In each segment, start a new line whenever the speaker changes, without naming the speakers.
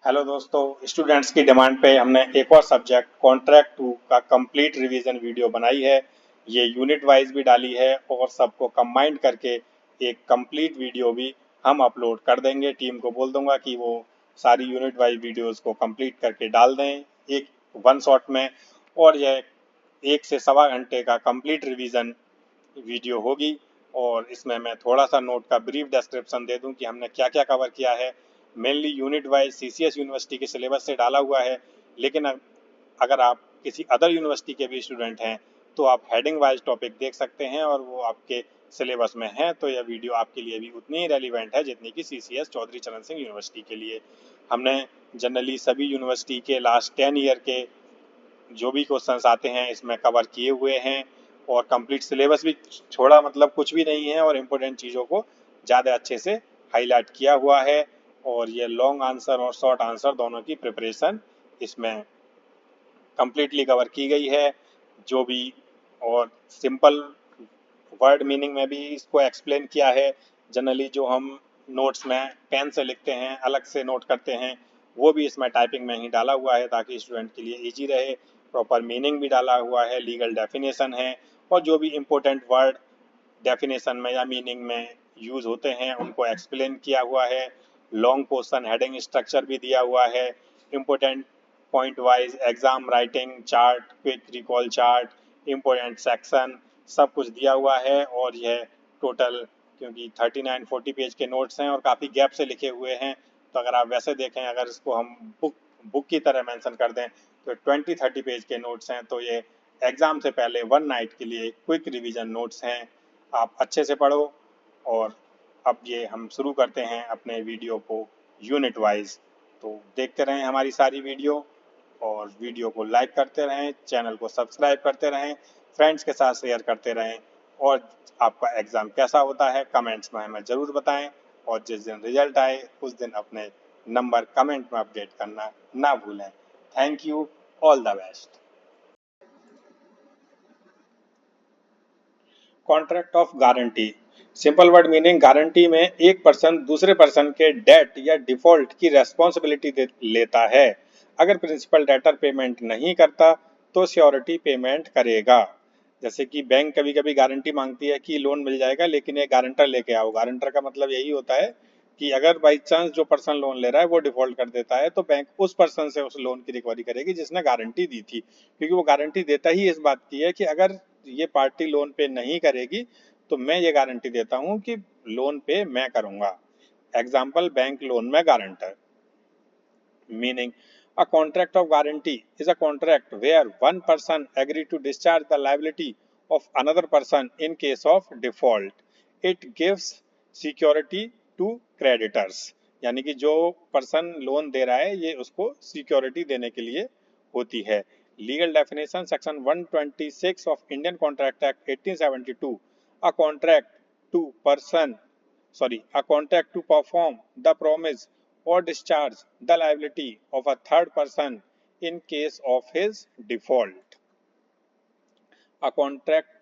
Hello दोस्तों, students की demand पे हमने एक और सब्जेक्ट कॉन्ट्रैक्ट 2 का कंप्लीट रिवीजन वीडियो बनाई है। ये यूनिट वाइज भी डाली है और सबको कंबाइंड करके एक कंप्लीट वीडियो भी हम अपलोड कर देंगे। टीम को बोल दूंगा कि वो सारी यूनिट वाइज वीडियोस को कंप्लीट करके डाल दें एक वन शॉट में। और यह 1 से 1.25 घंटे का कंप्लीट रिवीजन वीडियो होगी। और इसमें मैं थोड़ा सा नोट का ब्रीफ डिस्क्रिप्शन दे दूं कि हमने क्या क्या कवर किया है। Mainly unit wise CCS university के सिलेबस से डाला हुआ है, लेकिन अगर आप किसी अदर यूनिवर्सिटी के भी स्टूडेंट हैं तो आप हेडिंग वाइज टॉपिक देख सकते हैं और वो आपके सिलेबस में है, तो यह वीडियो आपके लिए भी उतनी ही रेलिवेंट है जितनी कि सीसीएस चौधरी चरण सिंह यूनिवर्सिटी के लिए। हमने जनरली सभी यूनिवर्सिटी के लास्ट 10 ईयर के जो भी क्वेश्चंस आते हैं इसमें कवर किए हुए हैं और कंप्लीट सिलेबस भी छोड़ा मतलब कुछ भी नहीं है और इम्पोर्टेंट चीज़ों को ज़्यादा अच्छे से हाईलाइट किया हुआ है। और ये लॉन्ग आंसर और शॉर्ट आंसर दोनों की प्रिपरेशन इसमें कंप्लीटली कवर की गई है। जो भी और सिंपल वर्ड मीनिंग में भी इसको एक्सप्लेन किया है। जनरली जो हम नोट्स में पेन से लिखते हैं, अलग से नोट करते हैं, वो भी इसमें टाइपिंग में ही डाला हुआ है ताकि स्टूडेंट के लिए इजी रहे। प्रॉपर मीनिंग भी डाला हुआ है, लीगल डेफिनेशन है और जो भी इम्पोर्टेंट वर्ड डेफिनेशन में या मीनिंग में यूज होते हैं उनको एक्सप्लेन किया हुआ है। लॉन्ग क्वेश्चन हेडिंग स्ट्रक्चर भी दिया हुआ है। Important point wise exam writing chart, quick recall chart, important section सब कुछ दिया हुआ है। और यह टोटल क्योंकि 39-40 पेज के नोट्स हैं और काफ़ी गैप से लिखे हुए हैं, तो अगर आप वैसे देखें, अगर इसको हम बुक की तरह मेंशन कर दें तो 20-30 पेज के नोट्स हैं। तो ये एग्ज़ाम से पहले वन नाइट के लिए क्विक रिवीजन नोट्स हैं। आप अच्छे से पढ़ो। और अब ये हम शुरू करते हैं अपने वीडियो को यूनिट वाइज। तो देखते रहें हमारी सारी वीडियो और वीडियो को लाइक करते रहें, चैनल को सब्सक्राइब करते रहें, फ्रेंड्स के साथ शेयर करते रहें। और आपका एग्ज़ाम कैसा होता है कमेंट्स में हमें ज़रूर बताएं। और जिस दिन रिजल्ट आए उस दिन अपने नंबर कमेंट में अपडेट करना ना भूलें। Thank you, all the best. Contract of guarantee, simple word meaning, guarantee में एक पर्सन दूसरे पर्सन के डेट या डिफॉल्ट की रेस्पॉन्सिबिलिटी लेता है। अगर प्रिंसिपल डेटर पेमेंट नहीं करता तो श्योरिटी पेमेंट करेगा। जैसे कि बैंक कभी कभी गारंटी मांगती है कि लोन मिल जाएगा लेकिन एक गारंटर लेके आओ। गारंटर का मतलब यही होता है कि अगर बाई चांस जो पर्सन लोन ले रहा है वो डिफॉल्ट कर देता है तो बैंक उस पर्सन से उस लोन की रिकवरी करेगी जिसने गारंटी दी थी, क्योंकि वो गारंटी देता ही इस बात की है कि अगर ये पार्टी लोन पे नहीं करेगी तो मैं ये गारंटी देता हूं कि लोन पे मैं करूंगा। एग्जाम्पल, बैंक लोन में guarantor. Meaning, a contract of guarantee is a contract where one person agree to discharge the liability of another person in case of default. It gives security to creditors. यानी कि जो person loan दे रहा है ये उसको security देने के लिए होती है। Legal definition section 126 of Indian contract act 1872, a contract to person a contract to perform the promise or discharge the liability of a third person in case of his default. A contract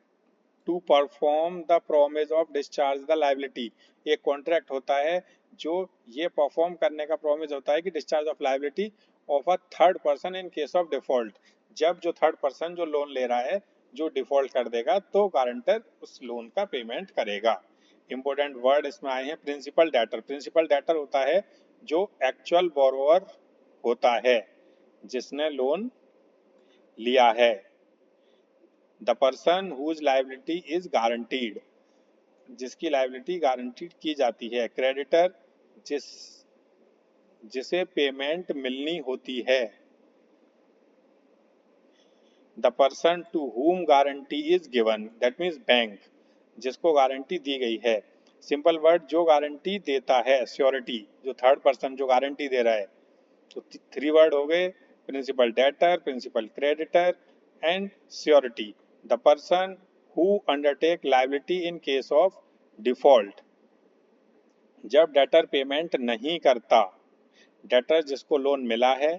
to perform the promise of discharge the liability, एक contract होता है जो ये perform करने का promise होता है कि discharge of liability of a third person in case of default. जब जो थर्ड पर्सन जो लोन ले रहा है जो डिफॉल्ट कर देगा तो गारंटर उस लोन का पेमेंट करेगा। इंपॉर्टेंट वर्ड इसमें आए हैं प्रिंसिपल डेटर। प्रिंसिपल डेटर होता है जो एक्चुअल बोरोवर होता है जिसने लोन लिया है। The person whose liability is guaranteed, जिसकी लाइबिलिटी गारंटीड की जाती है। क्रेडिटर, जिसे पेमेंट मिलनी होती है। The person to whom guarantee is given, that means bank, जिसको गारंटी दी गई है। सिंपल वर्ड, जो गारंटी देता है, श्योरिटी, जो थर्ड पर्सन जो गारंटी दे रहा है। तो 3 वर्ड हो गए, principal debtor, principal creditor and surety. The person who undertake liability in case of default, जब डेटर पेमेंट नहीं करता। डेटर जिसको लोन मिला है,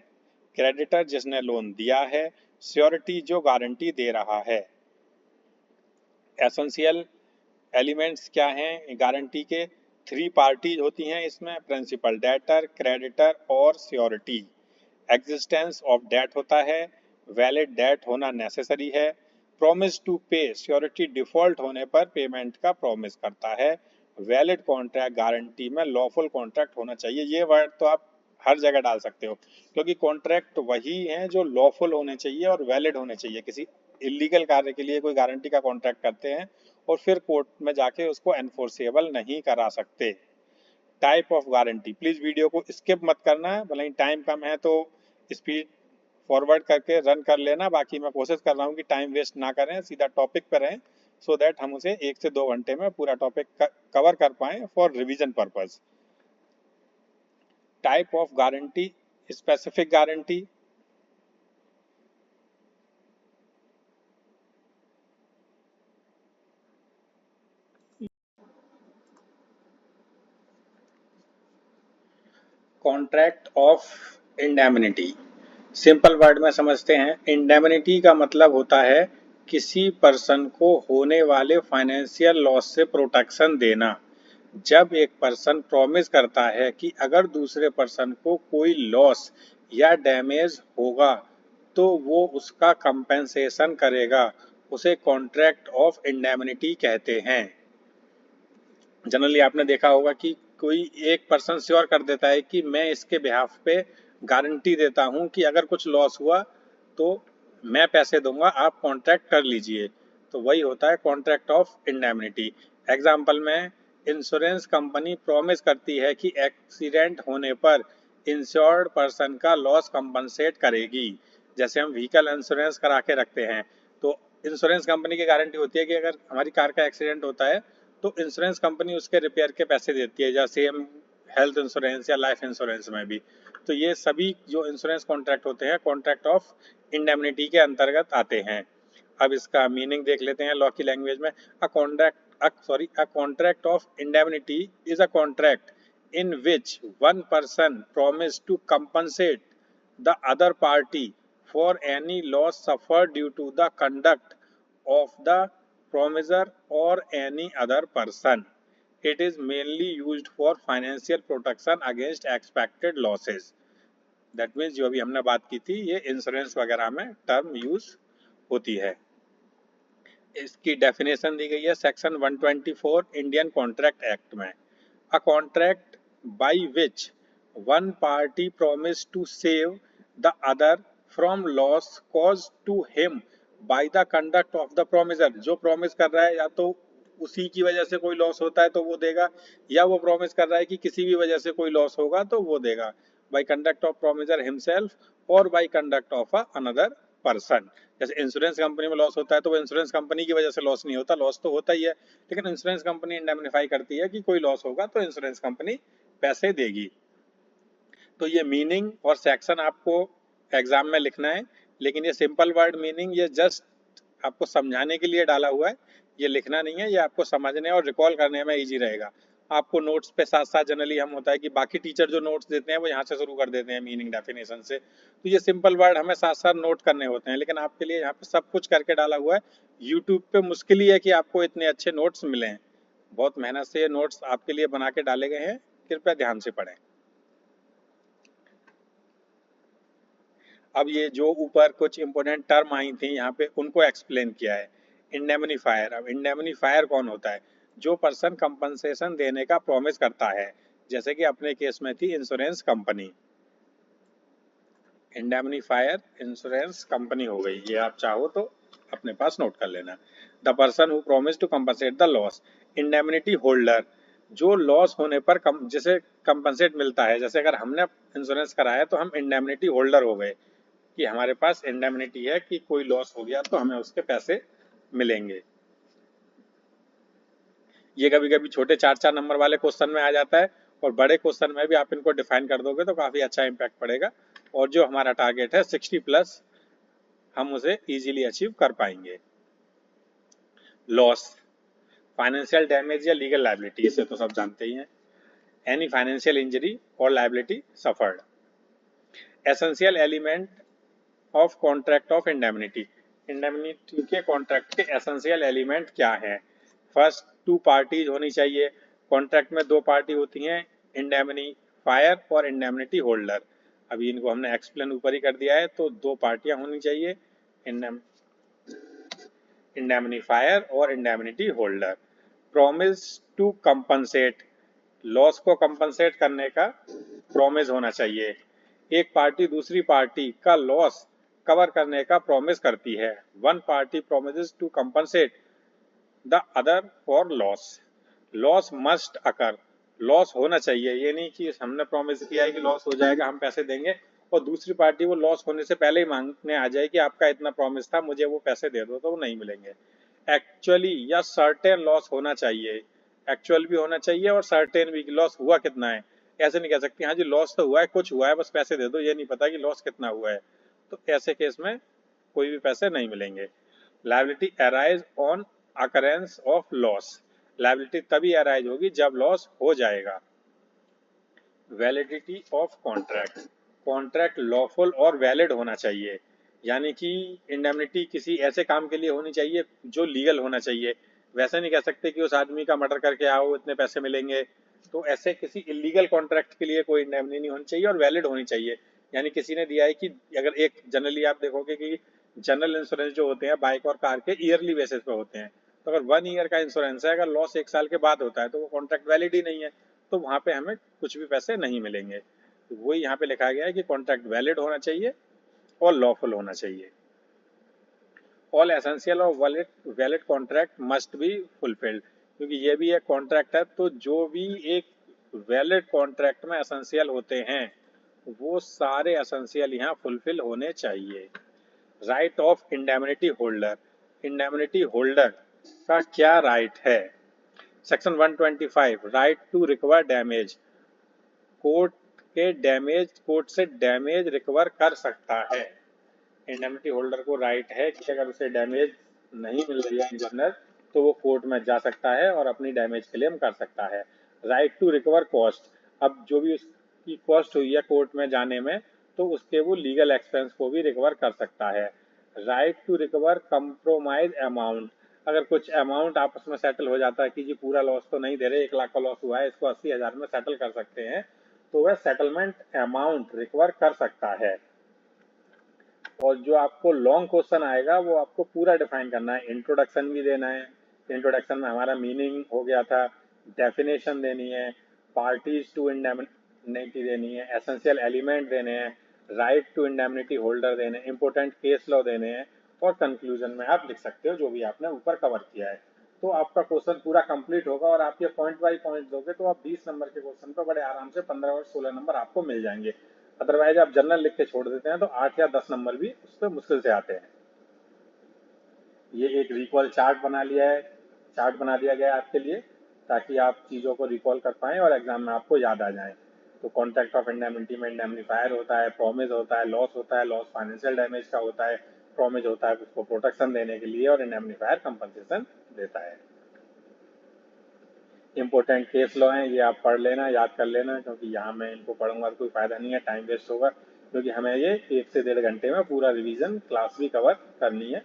क्रेडिटर जिसने लोन दिया है, श्योरिटी जो गारंटी दे रहा है। एसेंशियल एलिमेंट्स क्या हैं गारंटी के? 3 पार्टीज होती हैं इसमें, प्रिंसिपल, डेटर, क्रेडिटर और श्योरिटी। एग्जिस्टेंस ऑफ डेट होता है, वैलिड डेट होना नेसेसरी है, प्रॉमिस टू पे, श्योरिटी डिफॉल्ट होने पर पेमेंट का प्रॉमिस करता है, वैलिड कॉन्ट्रैक्ट, गारंटी में लॉफुल कॉन्ट्रैक्ट होना चाहिए। ये वर्ड तो आप हर जगह डाल सकते हो, क्योंकि कॉन्ट्रैक्ट वही हैं जो लॉफुल होने चाहिए और वैलिड होने चाहिए। किसी इलीगल कार्य के लिए कोई गारंटी का कॉन्ट्रैक्ट करते हैं और फिर कोर्ट में जाके उसको एनफोर्सेबल नहीं करा सकते। Type of guarantee, please video को स्किप मत करना है, भले ही टाइम कम है तो स्पीड फॉरवर्ड करके रन कर लेना। बाकी मैं कोशिश कर रहा हूँ कि टाइम वेस्ट ना करें, सीधा टॉपिक पर रहें, सो दैट हम उसे 1 से 2 घंटे में पूरा टॉपिक कवर कर पाएं for revision purpose. Type of guarantee, specific guarantee, contract of indemnity. Simple word में समझते हैं। इंडेमनिटी का मतलब होता है किसी पर्सन को होने वाले फाइनेंशियल लॉस से प्रोटेक्शन देना। जब एक पर्सन प्रॉमिस करता है कि अगर दूसरे पर्सन को कोई लॉस या डैमेज होगा तो वो उसका कंपेंसेशन करेगा, उसे कॉन्ट्रैक्ट ऑफ इंडेमनिटी कहते हैं। जनरली आपने देखा होगा कि कोई एक पर्सन श्योर कर देता है कि मैं इसके बिहाफ पे गारंटी देता हूं कि अगर कुछ लॉस हुआ तो मैं पैसे दूंगा, आप कॉन्ट्रैक्ट कर लीजिए। तो वही होता है कॉन्ट्रैक्ट ऑफ इंडेमनिटी। एग्जाम्पल में इंश्योरेंस कंपनी प्रॉमिस करती है कि एक्सीडेंट होने पर इंश्योर्ड पर्सन का लॉस कंपनसेट करेगी। जैसे हम व्हीकल इंश्योरेंस करा के रखते हैं तो इंश्योरेंस कंपनी की गारंटी होती है कि अगर हमारी कार का एक्सीडेंट होता है तो इंश्योरेंस कंपनी उसके रिपेयर के पैसे देती है, जैसे सेम हेल्थ इंश्योरेंस या लाइफ इंश्योरेंस में भी। तो ये सभी जो इंश्योरेंस कॉन्ट्रैक्ट होते हैं कॉन्ट्रैक्ट ऑफ इंडेमनिटी के अंतर्गत आते हैं। अब इसका मीनिंग देख लेते हैं लॉ की लैंग्वेज में। अ contract of indemnity is a contract in which one person promised to compensate the other party for any loss suffered due to the conduct of the promisor or any other person. It is mainly used for financial protection against expected losses. That means जो अभी हमने बात की थी ये insurance वगैरह में term use होती है। इसकी डेफिनेशन दी गई है सेक्शन 124 इंडियन कॉन्ट्रैक्ट एक्ट में। A contract by which one party promised to save the other from loss caused to him by the conduct of the promiser। जो प्रॉमिस कर रहा है या तो उसी की वजह से कोई लॉस होता है तो वो देगा, या वो प्रॉमिस कर रहा है कि किसी भी वजह से कोई लॉस होगा तो वो देगा। By conduct of promisor himself और by conduct of another person. जैसे इंश्योरेंस कंपनी में लॉस होता है तो वो इंश्योरेंस कंपनी की वजह से लॉस नहीं होता, लॉस तो होता ही है, लेकिन इंश्योरेंस कंपनी इंडेमनिफाई करती है कि कोई लॉस होगा तो इंश्योरेंस कंपनी पैसे देगी। तो ये मीनिंग और सेक्शन आपको एग्जाम में लिखना है, लेकिन ये सिंपल वर्ड मीनिंग ये जस्ट आपको समझाने के लिए डाला हुआ है, ये लिखना नहीं है, ये आपको समझने और रिकॉल करने में इजी रहेगा। आपको नोट्स पे साथ साथ जनरली हम होता है कि बाकी टीचर जो नोट्स देते हैं वो यहाँ से शुरू कर देते हैं मीनिंग डेफिनेशन से, तो ये सिंपल वर्ड हमें साथ साथ नोट करने होते हैं, लेकिन आपके लिए यहाँ पे सब कुछ करके डाला हुआ है। यूट्यूब पे मुश्किल ही है कि आपको इतने अच्छे नोट्स मिले हैं, बहुत मेहनत से ये नोट्स आपके लिए बना के डाले गए हैं, कृपया ध्यान से पढ़ें। अब ये जो ऊपर कुछ इंपोर्टेंट टर्म आई थी यहाँ पे उनको एक्सप्लेन किया है। इंडेमनीफायर, अब इंडेमनीफायर कौन होता है? जो पर्सन कंपनसेशन देने का प्रॉमिस करता है, जैसे कि अपने केस में थी insurance company. Indemnifier insurance company हो गई, ये आप चाहो तो अपने पास नोट कर लेना। The person who promise to compensate the loss. Indemnity holder, जो लॉस होने पर जैसे कंपनसेट मिलता है, जैसे अगर हमने इंश्योरेंस कराया तो हम इंडेमनिटी होल्डर हो गए कि हमारे पास इंडेमनिटी है कि कोई लॉस हो गया तो हमें उसके पैसे मिलेंगे। ये कभी कभी छोटे 4-4 नंबर वाले क्वेश्चन में आ जाता है और बड़े क्वेश्चन में भी आप इनको डिफाइन कर दोगे तो काफी अच्छा इम्पैक्ट पड़ेगा, और जो हमारा टारगेट है 60+ हम उसे इजीली अचीव कर पाएंगे। लॉस, फाइनेंशियल डैमेज या लीगल लायबिलिटी, इसे तो सब जानते ही हैं। एनी फाइनेंशियल इंजरी और liability suffered. Essential element of contract of indemnity. Indemnity के कॉन्ट्रैक्ट के एसेंशियल एलिमेंट क्या है? फर्स्ट, 2 पार्टीज होनी चाहिए, कॉन्ट्रैक्ट में दो पार्टी होती हैं, इंडेमनीफायर और इंडेमनिटी होल्डर। अभी इनको हमने एक्सप्लेन ऊपर ही कर दिया है। तो दो पार्टियां होनी चाहिए, इंडेमनीफायर और indemnity holder. Promise to compensate, loss को कंपनसेट करने का प्रॉमिस होना चाहिए। एक पार्टी दूसरी पार्टी का लॉस कवर करने का प्रॉमिस करती है। One party promises to compensate the other for loss. Loss must occur, loss होना चाहिए। ये नहीं कि हमने प्रॉमिस किया है कि लॉस हो जाएगा हम पैसे देंगे और दूसरी पार्टी वो लॉस होने से पहले ही मांगने आ जाए कि आपका इतना प्रॉमिस था, मुझे वो पैसे दे दो, तो वो नहीं मिलेंगे। एक्चुअली या सर्टेन लॉस होना चाहिए, एक्चुअल भी होना चाहिए और सर्टेन भी, लॉस हुआ कितना है। ऐसे नहीं कह सकते हाँ जी लॉस तो हुआ है, कुछ हुआ है, बस पैसे दे दो, ये नहीं पता कि लॉस कितना हुआ है। तो ऐसे केस में कोई भी पैसे नहीं मिलेंगे। Liability arise on occurrence of loss, liability तभी अराइज होगी जब लॉस हो जाएगा। Validity of contract, contract lawful और वैलिड होना चाहिए, यानी कि इंडेमनिटी किसी ऐसे काम के लिए होनी चाहिए जो लीगल होना चाहिए। वैसे नहीं कह सकते कि उस आदमी का मर्डर करके आओ इतने पैसे मिलेंगे। तो ऐसे किसी इलीगल कॉन्ट्रैक्ट के लिए कोई इंडेमनिटी नहीं होनी चाहिए और वैलिड होनी चाहिए। यानी किसी ने दिया है कि अगर एक जनरली आप देखोगे कि जनरल इंश्योरेंस जो होते हैं बाइक और कार के ईयरली बेसिस पे होते हैं। तो अगर 1 ईयर का इंश्योरेंस है, अगर लॉस 1 साल के बाद होता है तो वो कॉन्ट्रैक्ट वैलिड ही नहीं है, तो वहां पे हमें कुछ भी पैसे नहीं मिलेंगे। तो वही यहाँ पे लिखा गया है कि कॉन्ट्रैक्ट वैलिड होना चाहिए और लॉफुल होना चाहिए। ऑल एसेंशियल और valid contract must be fulfilled, क्योंकि ये भी एक कॉन्ट्रैक्ट है, तो जो भी एक वैलिड कॉन्ट्रैक्ट में एसेंशियल होते हैं वो सारे एसेंशियल यहाँ फुलफिल होने चाहिए। Right of indemnity holder, indemnity holder का क्या राइट है। Section 125 right to recover damage, court के डैमेज, कोर्ट से डैमेज रिकवर कर सकता है। इंडेमनिटी होल्डर को राइट है कि अगर उसे डैमेज नहीं मिल रही है इन जनरल तो वो कोर्ट में जा सकता है और अपनी डैमेज क्लेम कर सकता है। राइट टू रिकवर कॉस्ट, अब जो भी उसकी कॉस्ट हुई है कोर्ट में जाने में तो उसके वो लीगल एक्सपेंस को भी रिकवर कर सकता है। Right to recover compromise amount, अगर कुछ अमाउंट आपस में सेटल हो जाता है कि जी पूरा लॉस तो नहीं दे रहे, 1 लाख का लॉस हुआ है, इसको 80,000 में सेटल कर सकते हैं, तो वह सेटलमेंट अमाउंट रिकवर कर सकता है। और जो आपको लॉन्ग क्वेश्चन आएगा वो आपको पूरा डिफाइन करना है, इंट्रोडक्शन भी देना है। इंट्रोडक्शन में हमारा मीनिंग हो गया था, डेफिनेशन देनी है, पार्टीज टू इंडेमनिटी देनी है, एसेंशियल एलिमेंट देने हैं, राइट टू इंडेमनिटी होल्डर देने, इंपोर्टेंट केस लॉ देने हैं और कंक्लूजन में आप लिख सकते हो जो भी आपने ऊपर कवर किया है। तो आपका क्वेश्चन पूरा कंप्लीट होगा और आप ये पॉइंट बाई पॉइंट दोगे तो आप 20 नंबर के क्वेश्चन पर बड़े आराम से 15 और 16 नंबर आपको मिल जाएंगे। अदरवाइज आप जनरल लिख के छोड़ देते हैं तो 8 या 10 नंबर भी उस पर मुश्किल से आते हैं। ये एक रिकॉल चार्ट बना लिया है, चार्ट बना दिया गया है आपके लिए ताकि आप चीज़ों को रिकॉल कर पाएं और एग्जाम में आपको याद आ जाए। तो कॉन्ट्रैक्ट ऑफ इंडेमनिटी में इंडेमनीफायर होता है, प्रॉमिस होता है, लॉस होता है, लॉस फाइनेंशियल डैमेज का होता है, प्रॉमिस होता है उसको प्रोटेक्शन देने के लिए और इंडेमनीफायर कंपनसेशन देता है। इंपॉर्टेंट केस लॉ हैं, ये आप पढ़ लेना, याद कर लेना, क्योंकि यहाँ मैं इनको पढ़ूंगा तो कोई फायदा नहीं है, टाइम वेस्ट होगा, क्योंकि हमें ये 1 से 1.5 घंटे में पूरा रिवीजन क्लास भी कवर करनी है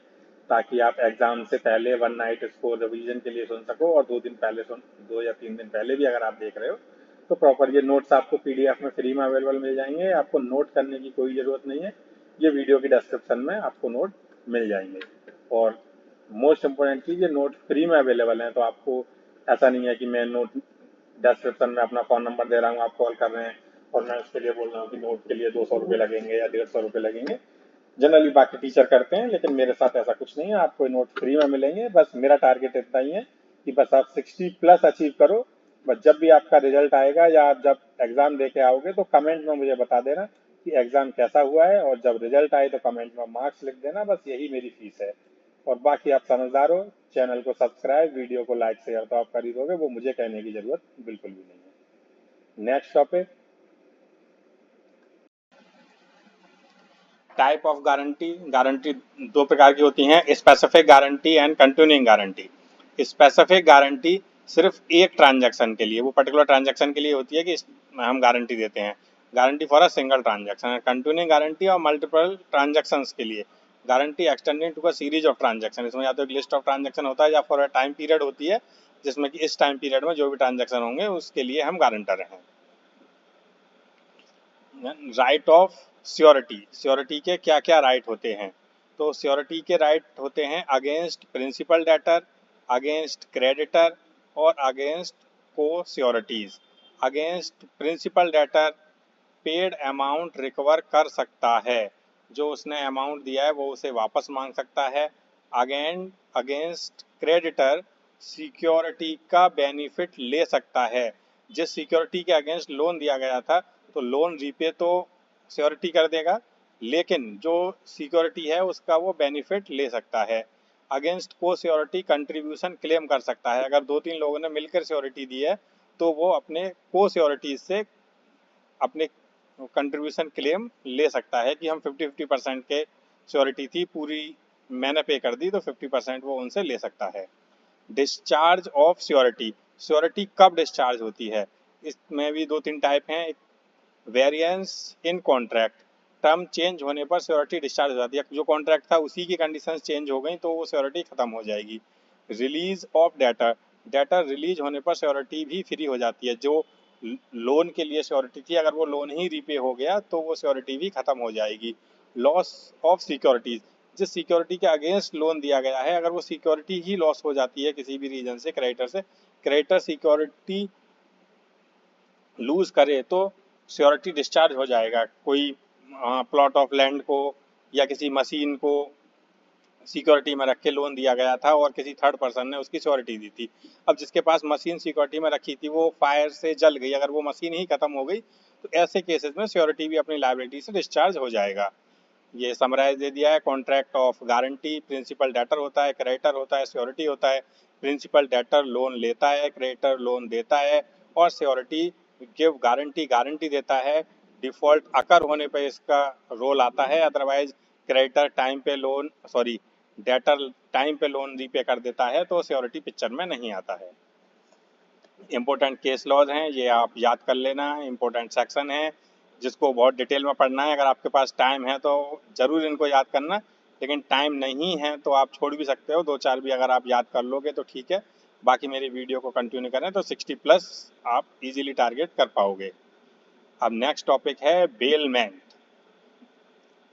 ताकि आप एग्जाम से पहले 1 नाइट इसको रिवीजन के लिए सुन सको और 2 दिन पहले 2 या 3 दिन पहले भी अगर आप देख रहे हो तो प्रॉपर ये नोट्स आपको PDF में फ्री में अवेलेबल मिल जाएंगे। आपको नोट करने की कोई ज़रूरत नहीं है, ये वीडियो की डिस्क्रिप्शन में आपको नोट मिल जाएंगे। और मोस्ट इम्पोर्टेंट चीज़, ये नोट फ्री में अवेलेबल हैं, तो आपको ऐसा नहीं है कि मैं नोट डिस्क्रिप्शन में अपना फ़ोन नंबर दे रहा हूँ, आप कॉल कर रहे हैं और मैं उसके लिए बोल रहा हूँ कि नोट के लिए 200 रुपये लगेंगे या 150 रुपये लगेंगे। जनरली बाकी टीचर करते हैं लेकिन मेरे साथ ऐसा कुछ नहीं है, आपको नोट फ्री में मिलेंगे। बस मेरा टारगेट इतना ही है कि बस आप 60+ अचीव करो। बस जब भी आपका रिजल्ट आएगा या आप जब एग्ज़ाम दे के आओगे तो कमेंट में मुझे बता देना कि एग्ज़ाम कैसा हुआ है और जब रिजल्ट आए तो कमेंट में मार्क्स लिख देना, बस यही मेरी फीस है। और बाकी आप समझदार हो, चैनल को सब्सक्राइब, वीडियो को लाइक शेयर तो आप कर ही दोगे, वो मुझे कहने की जरूरत बिल्कुल भी नहीं है। Next topic, type of guarantee. Guarantee 2 प्रकार की होती हैं, specific guarantee and continuing guarantee. Specific guarantee सिर्फ एक ट्रांजैक्शन के लिए, वो पर्टिकुलर ट्रांजैक्शन के लिए होती है कि हम गारंटी देते हैं, guarantee for a single transaction. Continuing guarantee और मल्टीपल ट्रांजैक्शंस के लिए, guarantee extending to a series of transaction. इसमें या तो एक लिस्ट ऑफ ट्रांजैक्शन होता है या फॉर अ टाइम पीरियड होती है, जिसमें कि इस टाइम पीरियड में जो भी ट्रांजैक्शन होंगे उसके लिए हम गारंटर हैं। राइट ऑफ श्योरिटी, श्योरिटी के क्या क्या राइट होते हैं? तो श्योरिटी के राइट होते हैं against principal debtor, against creditor और अगेंस्ट को sureties. Against principal debtor paid amount recover कर सकता है, जो उसने अमाउंट दिया है वो उसे वापस मांग सकता है। अगेंस्ट क्रेडिटर सिक्योरिटी का बेनिफिट ले सकता है, जिस सिक्योरिटी के अगेंस्ट लोन दिया गया था तो लोन रीपे तो सिक्योरिटी कर देगा, लेकिन जो सिक्योरिटी है उसका वो बेनिफिट ले सकता है। अगेंस्ट को सिक्योरिटी कंट्रीब्यूशन क्लेम कर सकता है, अगर 2-3 लोगों ने मिलकर सिक्योरिटी दी है तो वो अपने को सिक्योरिटी से अपने कंट्रीब्यूशन क्लेम ले सकता है कि हम 50-50% के श्योरिटी थी, पूरी मैंने पे कर दी तो 50% वो उनसे ले सकता है। डिस्चार्ज ऑफ श्योरिटी, श्योरिटी कब डिस्चार्ज होती है? इसमें भी 2-3 टाइप हैं। वेरिएंस इन कॉन्ट्रैक्ट, टर्म चेंज होने पर श्योरिटी डिस्चार्ज हो जाती है, जो कॉन्ट्रैक्ट था उसी की कंडीशंस चेंज हो गई तो वो श्योरिटी खत्म हो जाएगी। Release of debtor, debtor release होने पर श्योरिटी भी फ्री हो जाती है, जो लोन के लिए श्योरिटी थी अगर वो लोन ही रीपे हो गया तो वो श्योरिटी भी खत्म हो जाएगी। लॉस ऑफ सिक्योरिटीज, जिस सिक्योरिटी के अगेंस्ट लोन दिया गया है अगर वो सिक्योरिटी ही लॉस हो जाती है किसी भी रीजन से, क्रेडिटर सिक्योरिटी लूज करे तो श्योरिटी डिस्चार्ज हो जाएगा। कोई प्लॉट ऑफ लैंड को या किसी मशीन को सिक्योरिटी में रख के लोन दिया गया था और किसी थर्ड पर्सन ने उसकी श्योरिटी दी थी, अब जिसके पास मशीन सिक्योरिटी में रखी थी वो फायर से जल गई, अगर वो मशीन ही खत्म हो गई तो ऐसे केसेस में श्योरिटी भी अपनी लायबिलिटी से डिस्चार्ज हो जाएगा। ये समराइज दे दिया है। Contract of guarantee, principal debtor होता है, क्रेडिटर होता है, श्योरिटी होता है। प्रिंसिपल डेटर लोन लेता है, क्रेडिटर लोन देता है और श्योरिटी गिव गारंटी, गारंटी देता है। डिफॉल्ट अकर होने पर इसका रोल आता है, अदरवाइज क्रेडिटर टाइम पे लोन डेटर टाइम पे लोन रीपे कर देता है तो श्योरिटी पिक्चर में नहीं आता है। इम्पोर्टेंट केस लॉज हैं, ये आप याद कर लेना, इम्पोर्टेंट सेक्शन है जिसको बहुत डिटेल में पढ़ना है। अगर आपके पास टाइम है तो ज़रूर इनको याद करना, लेकिन टाइम नहीं है तो आप छोड़ भी सकते हो, 2-4 भी अगर आप याद कर लोगे तो ठीक है, बाकी मेरी वीडियो को कंटिन्यू करें तो 60+ आप इजीली टारगेट कर पाओगे। अब नेक्स्ट टॉपिक है बेलमेंट।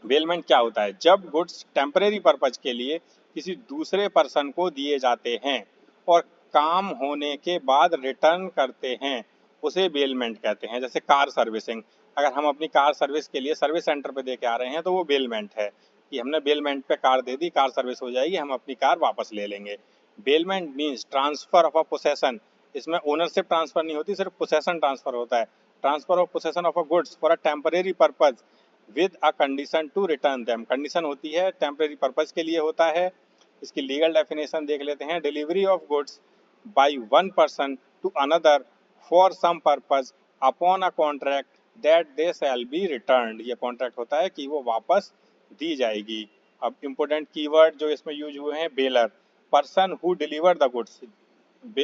बेलमेंट क्या होता है? जब गुड्स टेम्परेरी पर्पज के लिए किसी दूसरे पर्सन को दिए जाते हैं और काम होने के बाद रिटर्न करते हैं, उसे बेलमेंट कहते हैं। जैसे कार सर्विसिंग, अगर हम अपनी कार सर्विस के लिए सर्विस सेंटर पे दे के आ रहे हैं तो वो बेलमेंट है कि हमने बेलमेंट पे कार दे दी, कार सर्विस हो जाएगी, हम अपनी कार वापस ले लेंगे। Bailment means transfer of a possession, इसमें ओनरशिप ट्रांसफर नहीं होती, सिर्फ पोसेसन ट्रांसफर होता है। Transfer of possession of a goods for a temporary purpose with a condition to return them, condition होती है, टेम्परेरी पर्पज के लिए होता है। इसकी लीगल डेफिनेशन देख लेते हैं। Delivery of goods by one person to another for some purpose upon a contract that they shall be returned, ये कॉन्ट्रैक्ट होता है कि वो वापस दी जाएगी। अब इम्पोर्टेंट कीवर्ड जो इसमें यूज हुए हैं, baler, person who deliver the goods,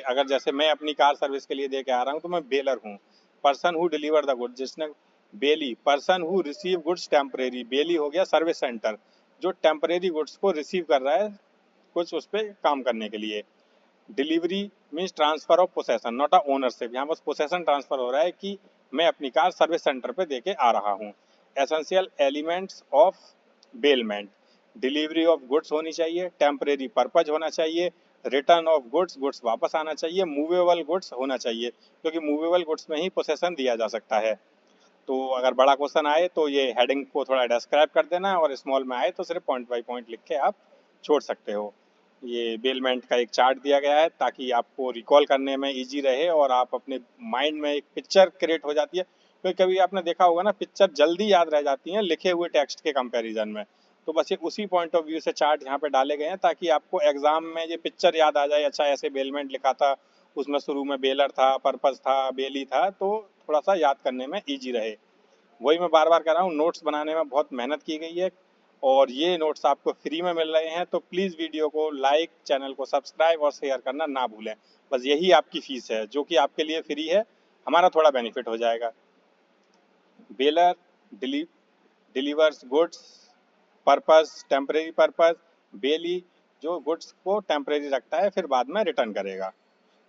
अगर जैसे मैं अपनी कार सर्विस के लिए दे के आ रहा हूँ तो मैं बेलर हूँ। Person who deliver the goods, जिसने bailee, person who receive goods temporary, bailee हो गया सर्विस सेंटर जो टेम्परेरी गुड्स को रिसीव कर रहा है कुछ उस पर काम करने के लिए। Delivery means transfer of possession not a ownership, यहाँ बस पोसेसन ट्रांसफर हो रहा है कि मैं अपनी कार सर्विस सेंटर पे देके आ रहा हूँ। Essential elements of bailment, delivery of goods होनी चाहिए, टेम्परेरी पर्पज होना चाहिए, रिटर्न ऑफ गुड्स, गुड्स वापस आना चाहिए, मूवेबल गुड्स होना चाहिए क्योंकि मूवेबल गुड्स में ही पोसेसन दिया जा सकता है। तो अगर बड़ा क्वेश्चन आए तो ये हेडिंग को थोड़ा डिस्क्राइब कर देना और स्मॉल में आए तो सिर्फ पॉइंट बाई पॉइंट लिख के आप छोड़ सकते हो। ये बेलमेंट का एक चार्ट दिया गया है ताकि आपको रिकॉल करने में इजी रहे और आप अपने माइंड में एक पिक्चर क्रिएट हो जाती है, क्योंकि कभी आपने देखा होगा ना पिक्चर जल्दी याद रह जाती हैं लिखे हुए टेक्स्ट के कंपैरिजन में, तो बस ये उसी पॉइंट ऑफ व्यू से चार्ट यहाँ पे डाले गए हैं ताकि आपको एग्जाम में ये पिक्चर याद आ जाए। अच्छा ऐसे बेलमेंट लिखा था, उसमें शुरू में बेलर था, पर्पस था, बेली था, तो थोड़ा सा याद करने में ईजी रहे। वही मैं बार बार कह रहा हूँ, नोट्स बनाने में बहुत मेहनत की गई है और ये नोट्स आपको फ्री में मिल रहे हैं, तो प्लीज़ वीडियो को लाइक, चैनल को सब्सक्राइब और शेयर करना ना भूलें। बस यही आपकी फ़ीस है जो कि आपके लिए फ्री है, हमारा थोड़ा बेनिफिट हो जाएगा। Bailor delivers goods, purpose temporary purpose, bailee जो गुड्स को टेम्परेरी रखता है फिर बाद में रिटर्न करेगा।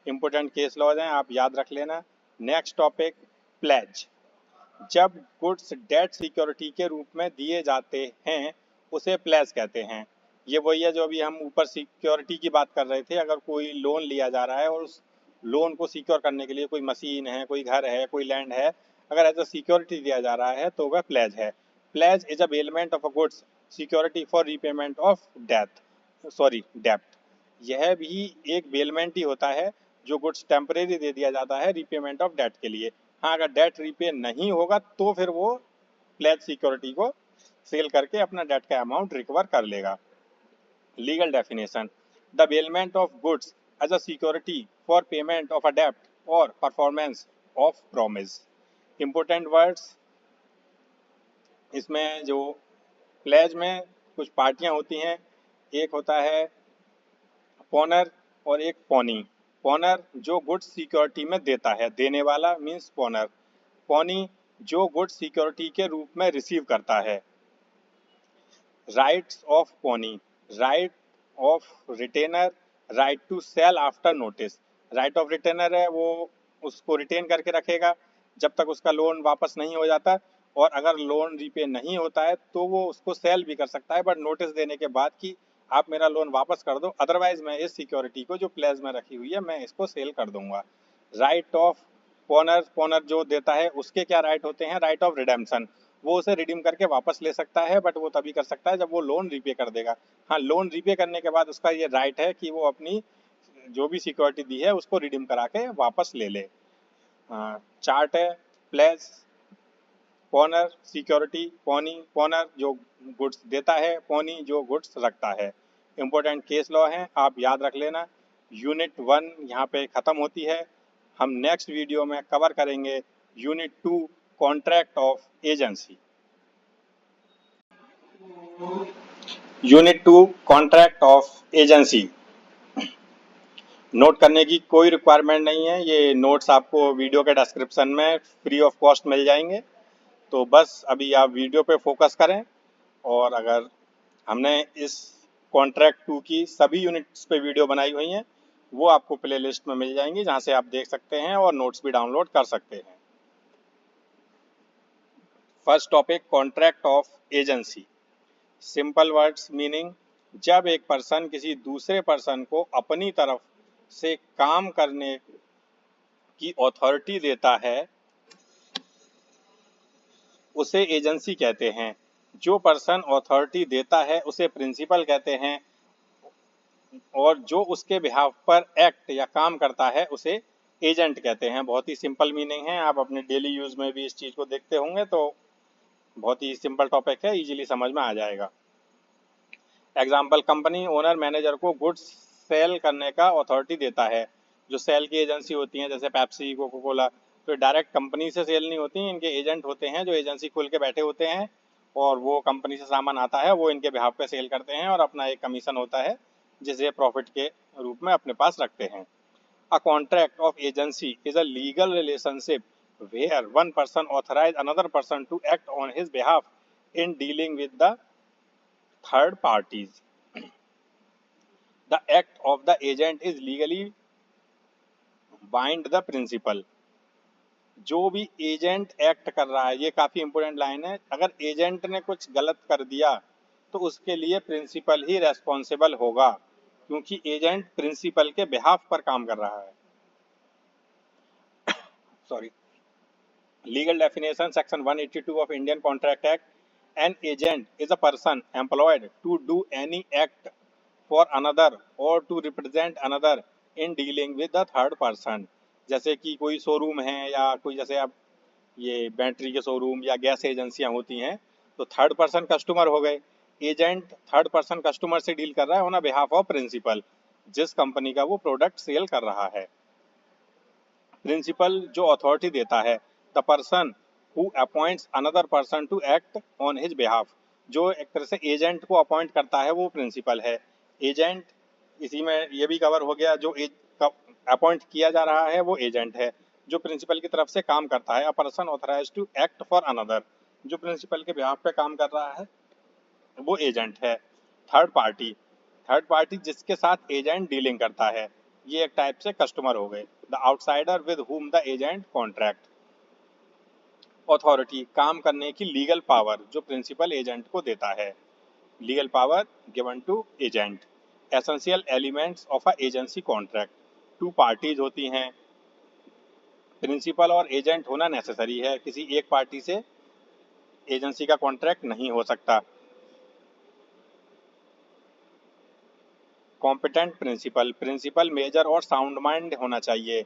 इंपोर्टेंट केस लॉज हैं, आप याद रख लेना। Next topic, pledge. जब गुड्स डेट सिक्योरिटी के रूप में दिए जाते हैं उसे प्लेज कहते हैं। ये वही है जो अभी हम ऊपर सिक्योरिटी की बात कर रहे थे। अगर कोई लोन लिया जा रहा है और उस लोन को सिक्योर करने के लिए कोई मशीन है, कोई घर है, कोई लैंड है, अगर एज अ सिक्योरिटी दिया जा रहा है तो वह प्लेज है। Pledge is a bailment of a goods security for repayment of डेप्ट। यह भी एक बेलमेंट ही होता है जो गुड्स टेम्परेरी दे दिया जाता है रीपेमेंट ऑफ डेट के लिए। हाँ, अगर डेट रीपे नहीं होगा तो फिर वो प्लेज सिक्योरिटी को सेल करके अपना डेट का अमाउंट रिकवर कर लेगा। Legal definition, the bailment of goods as a security for payment of a debt और performance of promise. Important words इसमें, जो प्लेज में कुछ पार्टियां होती हैं, एक होता है पॉनर और एक पॉनी। पॉनर जो गुड्स सिक्योरिटी में देता है, देने वाला मीन्स पॉनर। पॉनी जो गुड्स सिक्योरिटी के रूप में रिसीव करता है। Rights of pawnee, right of retainer, right to sell after notice. Right of retainer है, वो उसको रिटेन करके रखेगा जब तक उसका लोन वापस नहीं हो जाता, और अगर लोन रीपे नहीं होता है तो वो उसको सेल भी कर सकता है, बट नोटिस देने के बाद कि आप मेरा लोन वापस कर दो, अदरवाइज मैं इस सिक्योरिटी को जो प्लेज में रखी हुई है मैं इसको सेल कर दूंगा। राइट ऑफ पॉनर, पॉनर जो देता है उसके क्या राइट होते हैं? राइट ऑफ रिडेम्पशन, वो उसे रिडीम करके वापस ले सकता है, बट वो तभी कर सकता है जब वो लोन रीपे कर देगा। हाँ, लोन रीपे करने के बाद उसका ये राइट है कि वो अपनी जो भी सिक्योरिटी दी है उसको रिडीम करा के वापस ले ले। चार्ट है, pledge, pawnor, security, pawnee. Pawnor जो गुड्स देता है, पॉनी जो गुड्स रखता है। इंपॉर्टेंट केस लॉ हैं, आप याद रख लेना। यूनिट 1 यहाँ पे ख़त्म होती है। हम नेक्स्ट वीडियो में कवर करेंगे unit 2, contract of agency. Unit 2, contract of agency. Note करने की कोई रिक्वायरमेंट नहीं है, ये नोट्स आपको वीडियो के डिस्क्रिप्शन में फ्री ऑफ कॉस्ट मिल जाएंगे। तो बस अभी आप वीडियो पे फोकस करें, और अगर हमने इस कॉन्ट्रैक्ट 2 की सभी यूनिट्स पे वीडियो बनाई हुई हैं, वो आपको प्ले लिस्ट में मिल जाएंगी, जहाँ से आप देख सकते हैं और नोट्स भी डाउनलोड कर सकते हैं। First topic, contract of agency. Simple words meaning, जब एक पर्सन किसी दूसरे पर्सन को अपनी तरफ से काम करने की अथॉरिटी देता है उसे एजेंसी कहते हैं। जो पर्सन अथॉरिटी देता है उसे प्रिंसिपल कहते हैं, और जो उसके बिहाफ पर एक्ट या काम करता है उसे एजेंट कहते हैं। बहुत ही सिंपल मीनिंग है, आप अपने डेली यूज में भी इस चीज़ को देखते होंगे, तो बहुत ही सिंपल टॉपिक है, इजीली समझ में आ जाएगा। एग्जाम्पल, कंपनी ओनर मैनेजर को गुड्स सेल करने का अथॉरिटी देता है। जो सेल की एजेंसी होती हैं जैसे पेप्सी, कोको कोला, तो डायरेक्ट कंपनी से सेल नहीं होती, इनके एजेंट होते हैं जो एजेंसी खोल के बैठे होते हैं, और वो कंपनी से सामान आता है, वो इनके बिहाफ पे सेल करते हैं, और अपना एक कमीशन होता है जिसे प्रॉफिट के रूप में अपने पास रखते हैं। A contract of agency is a legal relationship where one person authorise another person to act on his behalf in dealing with the third parties. The act of the agent is legally bind the principal. जो भी agent act कर रहा है, ये काफी important line है, अगर agent ने कुछ गलत कर दिया तो उसके लिए प्रिंसिपल ही रेस्पॉन्सिबल होगा, क्योंकि एजेंट प्रिंसिपल के बिहाफ पर काम कर रहा है। Sorry. Legal definition, section 182 of Indian contract act, an agent is a person employed to do any act for another or to represent another in dealing with the third person। जैसे कि कोई showroom है, या कोई जैसे अब ये battery के शोरूम या गैस एजेंसियां होती हैं, तो थर्ड पर्सन कस्टमर हो गए। एजेंट थर्ड पर्सन कस्टमर से डील कर रहा है ऑन बिहाफ ऑफ प्रिंसिपल, जिस कंपनी का वो प्रोडक्ट सेल कर रहा है। प्रिंसिपल जो अथॉरिटी देता है, the person who appoints another person to act on his behalf, जो एक तरह से एजेंट को अपॉइंट करता है वो प्रिंसिपल है। एजेंट, इसी में ये भी कवर हो गया, जो अपॉइंट किया जा रहा है वो एजेंट है, जो प्रिंसिपल की तरफ से काम करता है। A person authorised to act for another, जो प्रिंसिपल के बिहाफ पे काम कर रहा है वो एजेंट है। थर्ड पार्टी, थर्ड पार्टी जिसके साथ एजेंट डीलिंग करता है। ये एक टाइप से कस्टमर हो गए। The outsider with whom the agent contract. Authority, काम करने की लीगल पावर जो प्रिंसिपल एजेंट को देता है, legal power given to agent. Essential elements of a agency contract, two parties होती हैं, प्रिंसिपल और एजेंट होना नेसेसरी है, किसी एक पार्टी से एजेंसी का कॉन्ट्रैक्ट नहीं हो सकता। कॉम्पिटेंट प्रिंसिपल, प्रिंसिपल मेजर और साउंड माइंड होना चाहिए,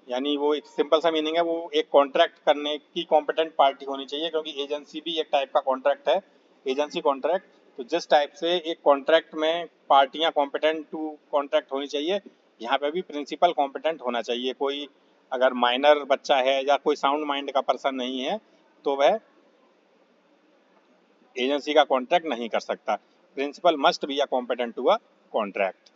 यानी वो एक सिंपल सा मीनिंग है, वो एक कॉन्ट्रैक्ट करने की कॉम्पिटेंट पार्टी होनी चाहिए, क्योंकि एजेंसी भी एक टाइप का कॉन्ट्रैक्ट है, एजेंसी कॉन्ट्रैक्ट। तो जिस टाइप से एक कॉन्ट्रैक्ट में पार्टियां कॉम्पिटेंट टू कॉन्ट्रैक्ट होनी चाहिए, यहाँ पे भी प्रिंसिपल कॉम्पिटेंट होना चाहिए। कोई अगर माइनर बच्चा है या कोई साउंड माइंड का पर्सन नहीं है तो वह एजेंसी का कॉन्ट्रैक्ट नहीं कर सकता। Principal must be a competent to a contract.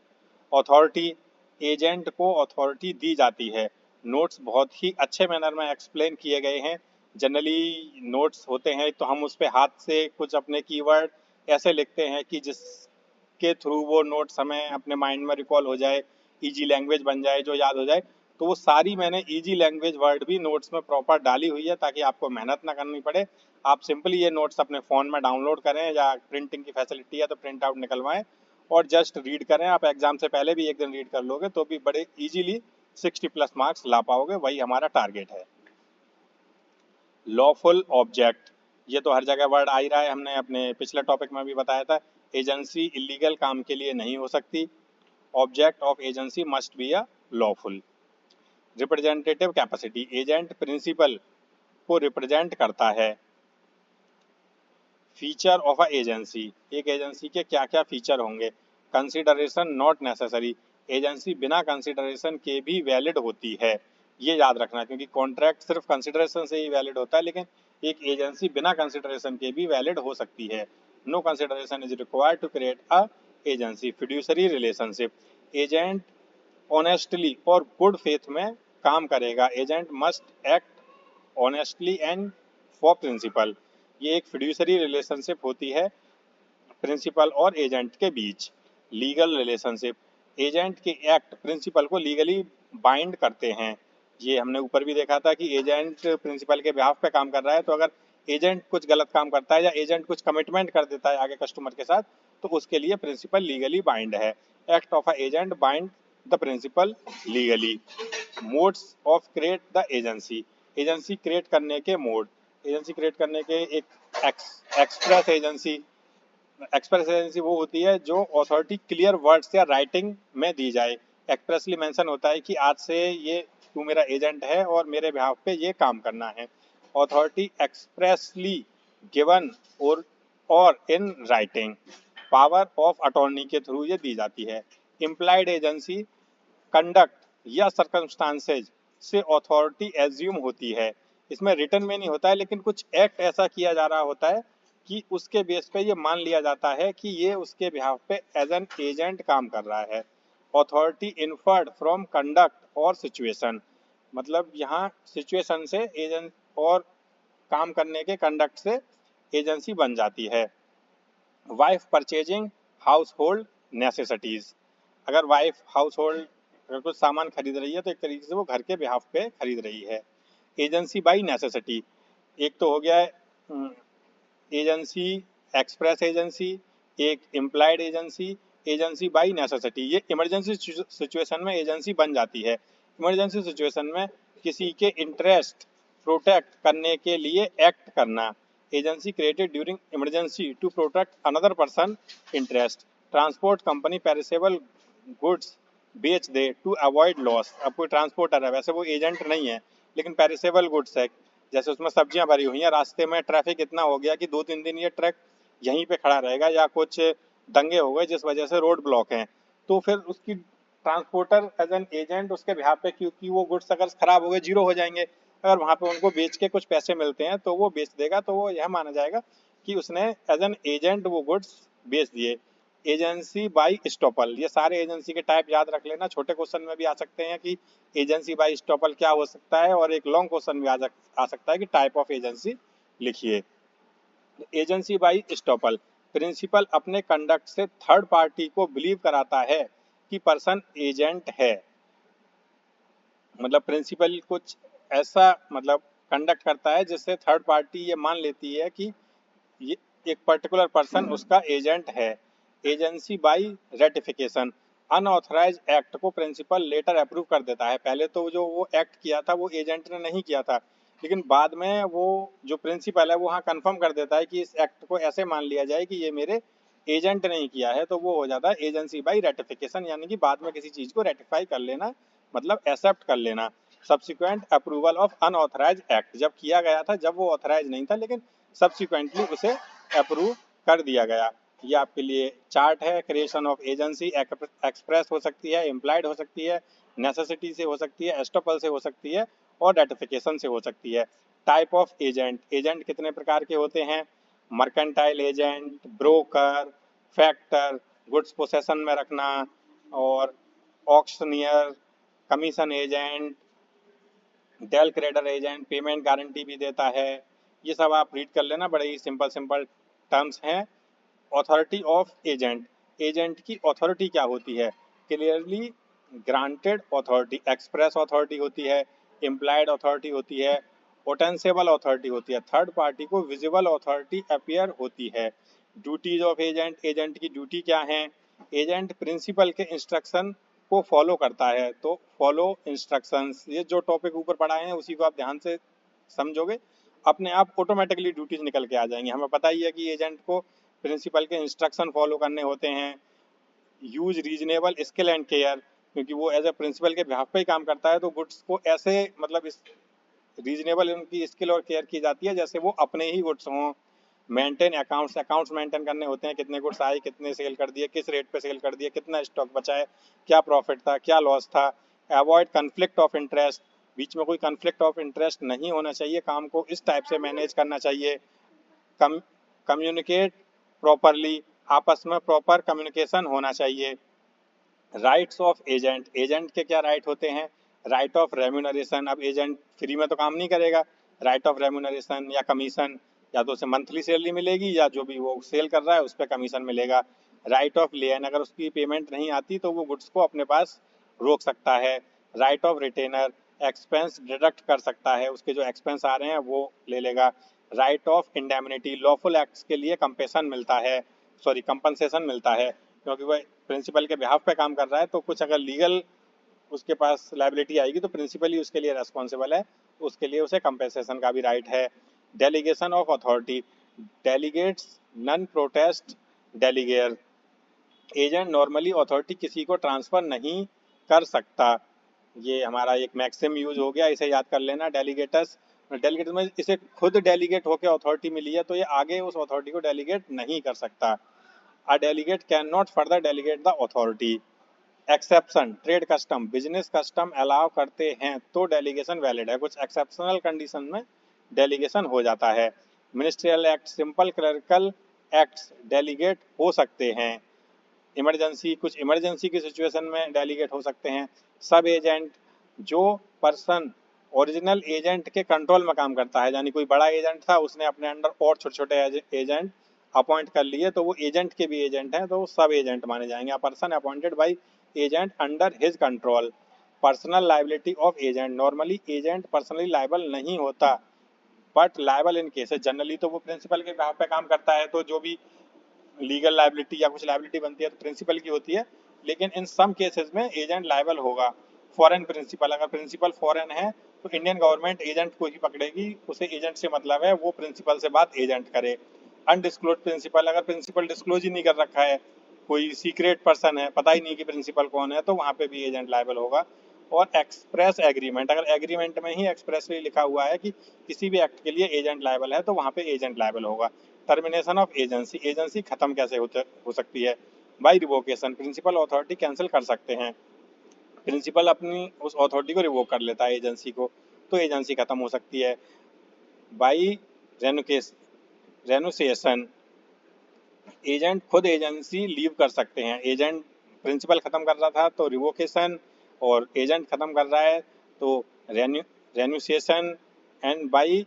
Authority, agent को अथॉरिटी दी जाती है। नोट्स बहुत ही अच्छे मैनर में एक्सप्लेन किए गए हैं। जनरली नोट्स होते हैं तो हम उस पर हाथ से कुछ अपने कीवर्ड ऐसे लिखते हैं कि जिसके थ्रू वो नोट्स हमें अपने माइंड में रिकॉल हो जाए, इजी लैंग्वेज बन जाए, जो याद हो जाए। तो वो सारी मैंने इजी लैंग्वेज वर्ड भी नोट्स में प्रॉपर डाली हुई है, ताकि आपको मेहनत ना करनी पड़े। आप सिंपली ये नोट्स अपने फ़ोन में डाउनलोड करें, या प्रिंटिंग की फैसिलिटी है तो प्रिंट आउट निकलवाएं और जस्ट रीड करें। आप एग्जाम से पहले भी एक दिन रीड कर लोगे तो भी बड़े इजीली 60+ मार्क्स ला पाओगे, वही हमारा टारगेट है। लॉफुल ऑब्जेक्ट, ये तो हर जगह वर्ड आ ही रहा है, हमने अपने पिछले टॉपिक में भी बताया था। एजेंसी इलीगल काम के लिए नहीं हो सकती। Object of agency must be a lawful. Representative capacity, agent principal को रिप्रेजेंट करता है। फीचर ऑफ अ एजेंसी, एक एजेंसी के क्या क्या फीचर होंगे। कंसिडरेशन नॉट नेसेसरी, एजेंसी बिना कंसिडरेशन के भी वैलिड होती है, ये याद रखना, क्योंकि कॉन्ट्रैक्ट सिर्फ कंसिडरेशन से ही वैलिड होता है, लेकिन एक एजेंसी बिना कंसिडरेशन के भी वैलिड हो सकती है। No consideration is required to create a agency. Fiduciary relationship, agent honestly और गुड फेथ में काम करेगा। Agent must act honestly and for principal, ये एक फिड्यूसरी रिलेशनशिप होती है प्रिंसिपल और एजेंट के बीच। लीगल रिलेशनशिप, एजेंट के एक्ट प्रिंसिपल को लीगली बाइंड करते हैं। ये हमने ऊपर भी देखा था कि एजेंट प्रिंसिपल के बिहाफ पे काम कर रहा है, तो अगर एजेंट कुछ गलत काम करता है या एजेंट कुछ कमिटमेंट कर देता है आगे कस्टमर के साथ, तो उसके लिए प्रिंसिपल लीगली बाइंड है। Act of a agent bind the principal legally. Modes of create the agency, agency create करने के मोड। एजेंसी क्रिएट करने के एक एक्सप्रेस एजेंसी, एक्सप्रेस एजेंसी वो होती है जो अथॉरिटी क्लियर वर्ड्स या राइटिंग में दी जाए। एक्सप्रेसली मेंशन होता है कि आज से ये तू मेरा एजेंट है और मेरे बिहाफ पे ये काम करना है। अथॉरिटी एक्सप्रेसली गिवन और in writing, power of attorney के थ्रू ये दी जाती है। इम्प्लाइड एजेंसी कंडक्ट या सर्कमस्टांसेज से अथॉरिटी एज्यूम होती है। इसमें रिटर्न में नहीं होता है, लेकिन कुछ एक्ट ऐसा किया जा रहा होता है कि उसके बेस पे ये मान लिया जाता है कि ये उसके बिहाफ पे एज एन एजेंट काम कर रहा है। अथॉरिटी इन्फर्ड फ्रॉम कंडक्ट और सिचुएशन, मतलब यहाँ सिचुएशन से एजेंट और काम करने के कंडक्ट से एजेंसी बन जाती है। Wife purchasing house hold necessities, अगर वाइफ हाउस होल्ड अगर कुछ सामान खरीद रही है तो एक तरीके से वो घर के बिहाफ पे खरीद रही है। एजेंसी बाई नेसेसिटी, एक तो हो गया है एजेंसी एक्सप्रेस एजेंसी, एक implied agency, agency by necessity. ये इमरजेंसी सिचुएशन में एजेंसी बन जाती है। इमरजेंसी सिचुएशन में किसी के इंटरेस्ट प्रोटेक्ट करने के लिए एक्ट करना। Agency created during emergency to protect another person interest. Transport company perishable goods बेच दे टू अवॉइड लॉस। अब कोई ट्रांसपोर्टर है, वैसे वो एजेंट नहीं है, लेकिन पेरिसेबल गुड्स है, जैसे उसमें सब्जियां भरी हुई हैं, रास्ते में ट्रैफिक इतना हो गया कि 2-3 दिन ये ट्रक यहीं पे खड़ा रहेगा, या कुछ दंगे हो गए जिस वजह से रोड ब्लॉक हैं, तो फिर उसकी ट्रांसपोर्टर एज एन एजेंट उसके बिहाफ पे, क्योंकि वो गुड्स अगर खराब हो गए जीरो हो जाएंगे, अगर वहाँ पे उनको बेच के कुछ पैसे मिलते हैं तो वो बेच देगा, तो वो यह माना जाएगा कि उसने एज एन एजेंट वो गुड्स बेच दिए। एजेंसी बाई स्टॉपल, ये सारे एजेंसी के टाइप याद रख लेना, छोटे क्वेश्चन में भी आ सकते हैं कि एजेंसी बाई स्टॉपल क्या हो सकता है, और एक लॉन्ग क्वेश्चन भी आ सकता है कि टाइप ऑफ एजेंसी लिखिए। एजेंसी बाई स्टॉपल, प्रिंसिपल अपने कंडक्ट से थर्ड पार्टी को बिलीव कराता है कि पर्सन एजेंट है। मतलब प्रिंसिपल कुछ ऐसा मतलब कंडक्ट करता है जिससे थर्ड पार्टी ये मान लेती है कि ये एक पर्टिकुलर पर्सन उसका एजेंट है। Agency by ratification, unauthorise act को प्रिंसिपल लेटर अप्रूव कर देता है। पहले तो जो वो एक्ट किया था वो एजेंट ने नहीं किया था, लेकिन बाद में वो जो प्रिंसिपल है वो हाँ कंफर्म कर देता है कि इस एक्ट को ऐसे मान लिया जाए कि ये मेरे एजेंट नहीं किया है, तो वो हो जाता है एजेंसी बाय रेटिफिकेशन, यानी कि बाद में किसी चीज को रेटिफाई कर लेना, मतलब एक्सेप्ट कर लेना। Subsequent approval of unauthorise act, जब किया गया था जब वो ऑथराइज नहीं था, लेकिन सब्सिक्वेंटली उसे अप्रूव कर दिया गया। ये आपके लिए चार्ट है। क्रिएशन ऑफ एजेंसी एक्सप्रेस हो सकती है, इम्प्लाइड हो सकती है, नेसेसिटी से हो सकती है, एस्टोपल से हो सकती है और रेटिफिकेशन से हो सकती है। टाइप ऑफ एजेंट, एजेंट कितने प्रकार के होते हैं? Mercantile agent, broker, factor, goods possession में रखना, और auctioneer, commission agent, del credere agent, payment guarantee भी देता है। ये सब आप रीड कर लेना, बड़े ही सिंपल सिंपल टर्म्स हैं। अथॉरिटी ऑफ एजेंट, एजेंट की अथॉरिटी क्या होती है? Clearly granted authority, express authority होती है, इम्प्लाइड अथॉरिटी होती है, पोटेंशियल अथॉरिटी होती है, थर्ड पार्टी को विजिबल अथॉरिटी अपीयर होती है। ड्यूटीज ऑफ एजेंट, एजेंट की ड्यूटी क्या है? एजेंट प्रिंसिपल के इंस्ट्रक्शन को फॉलो करता है। तो फॉलो इंस्ट्रक्शंस, ये जो टॉपिक ऊपर पढ़ाए हैं उसी को आप ध्यान से समझोगे, अपने आप ऑटोमेटिकली ड्यूटीज निकल के आ जाएंगी। हमें पता ही है कि एजेंट को प्रिंसिपल के इंस्ट्रक्शन फॉलो करने होते हैं। Use reasonable skill and care, क्योंकि वो एज ए प्रिंसिपल के बिहाफ पे ही काम करता है, तो गुड्स को ऐसे मतलब इस रीजनेबल उनकी स्किल और केयर की जाती है जैसे वो अपने ही गुड्स हों। मेंटेन अकाउंट्स, अकाउंट्स मेंटेन करने होते हैं, कितने गुड्स आए, कितने सेल कर दिए, किस रेट पे सेल कर दिए, कितना स्टॉक बचा है, क्या प्रॉफिट था, क्या लॉस था। अवॉइड कन्फ्लिक्ट ऑफ इंटरेस्ट, बीच में कोई कन्फ्लिक्ट ऑफ इंटरेस्ट नहीं होना चाहिए, काम को इस टाइप से मैनेज करना चाहिए। कम कम्युनिकेट प्रॉपरली, आपस में प्रॉपर कम्युनिकेशन होना चाहिए। राइट्स ऑफ एजेंट, एजेंट के क्या राइट होते हैं? राइट ऑफ रेम्यूनरेशन, अब एजेंट फ्री में तो काम नहीं करेगा, राइट ऑफ रेम्यूनरेशन या कमीशन, या तो उसे मंथली सैलरी मिलेगी या जो भी वो सेल कर रहा है उस पर कमीशन मिलेगा। राइट ऑफ लेन, अगर उसकी पेमेंट नहीं आती तो वो गुड्स को अपने पास रोक सकता है। Right of retainer, expense deduct कर सकता है, उसके जो एक्सपेंस आ रहे हैं वो ले लेगा। Right of indemnity, lawful acts के लिए कंपेशन मिलता है, सॉरी कंपनसेशन मिलता है, क्योंकि वह प्रिंसिपल के बिहाफ पे काम कर रहा है, तो कुछ अगर लीगल उसके पास लाइबिलिटी आएगी तो प्रिंसिपल ही उसके लिए रेस्पॉन्सिबल है, उसके लिए उसे कंपेंसेशन का भी राइट है। डेलीगेशन ऑफ अथॉरिटी, डेलीगेट्स नन प्रोटेस्ट डेलीगेयर, एजेंट नॉर्मली अथॉरिटी किसी को ट्रांसफर नहीं कर सकता। ये हमारा एक मैक्सिम यूज हो गया, इसे याद कर लेना। डेलीगेटस, डेलीगेट में इसे खुद डेलीगेट होकर अथॉरिटी मिली है तो ये आगे उस अथॉरिटी को डेलीगेट नहीं कर सकता। A delegate can not further delegate the authority. Exception, trade custom, business custom allow करते हैं तो डेलीगेशन वैलिड है, कुछ एक्सेप्शनल कंडीशन में डेलीगेशन हो जाता है। Ministerial act, simple clerical acts delegate हो सकते हैं। इमरजेंसी, कुछ इमरजेंसी की सिचुएशन में डेलीगेट हो सकते हैं। सब एजेंट, जो पर्सन ओरिजिनल एजेंट के कंट्रोल में काम करता है, यानी कोई बड़ा एजेंट था उसने अपने अंडर और छोटे छोटे एजेंट अपॉइंट कर लिए तो वो एजेंट के भी एजेंट हैं, तो वो सब एजेंट माने जाएंगे। A person appointed by agent under his control. Personal liability of agent, normally agent personally liable नहीं होता, but liable in cases, generally तो वो प्रिंसिपल के बिहाफ पे काम करता है, तो जो भी लीगल लाइबिलिटी या कुछ लाइबिलिटी बनती है तो प्रिंसिपल की होती है, लेकिन इन सम केसेस में एजेंट लाइबल होगा। फॉरेन प्रिंसिपल, अगर प्रिंसिपल फॉरेन है तो इंडियन गवर्नमेंट एजेंट को ही पकड़ेगी, उसे एजेंट से मतलब है वो प्रिंसिपल से बात एजेंट करे। अनडिस्क्लोज प्रिंसिपल, अगर प्रिंसिपल डिस्क्लोज ही नहीं कर रखा है, कोई सीक्रेट पर्सन है, पता ही नहीं कि प्रिंसिपल कौन है, तो वहाँ पे भी एजेंट लाइबल होगा। और एक्सप्रेस एग्रीमेंट, अगर एग्रीमेंट में ही एक्सप्रेसली लिखा हुआ है कि किसी भी एक्ट के लिए एजेंट लाइबल है तो वहाँ पे एजेंट लाइबल होगा। टर्मिनेशन ऑफ एजेंसी, एजेंसी खत्म कैसे हो सकती है? By revocation, principal authority cancel कर सकते हैं, प्रिंसिपल अपनी उस अथॉरिटी को रिवोक कर लेता है एजेंसी को, तो एजेंसी खत्म हो सकती है। बाई रेनुसिएशन, एजेंट खुद एजेंसी लीव कर सकते हैं। एजेंट प्रिंसिपल खत्म कर रहा था तो रिवोकेशन, और एजेंट खत्म कर रहा है तो renunciation. And by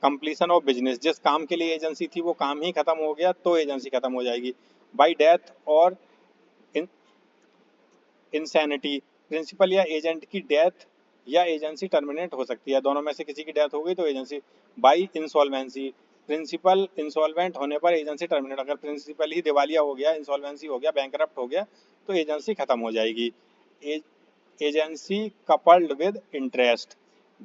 completion of business, जिस काम के लिए एजेंसी थी वो काम ही खत्म हो गया तो एजेंसी खत्म हो जाएगी। बाई डेथ और इंसैनिटी, प्रिंसिपल या एजेंट की डेथ या एजेंसी टर्मिनेट हो सकती है। दोनों में से किसी की डेथ हो गई तो agency by insolvency, principal insolvent होने पर एजेंसी टर्मिनेट। अगर प्रिंसिपल ही दिवालिया हो गया, इंसॉल्वेंसी हो गया, बैंकरप्ट हो गया तो एजेंसी खत्म हो जाएगी। एजेंसी कपल्ड विद इंटरेस्ट,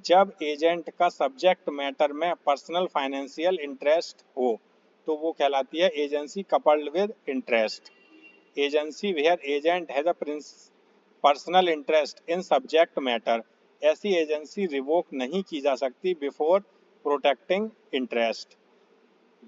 जब एजेंट का सब्जेक्ट मैटर में पर्सनल फाइनेंशियल इंटरेस्ट हो तो वो कहलाती है agency coupled with interest. Agency where agent has a personal interest in subject matter, ऐसी एजेंसी रिवोक नहीं की जा सकती बिफोर प्रोटेक्टिंग इंटरेस्ट।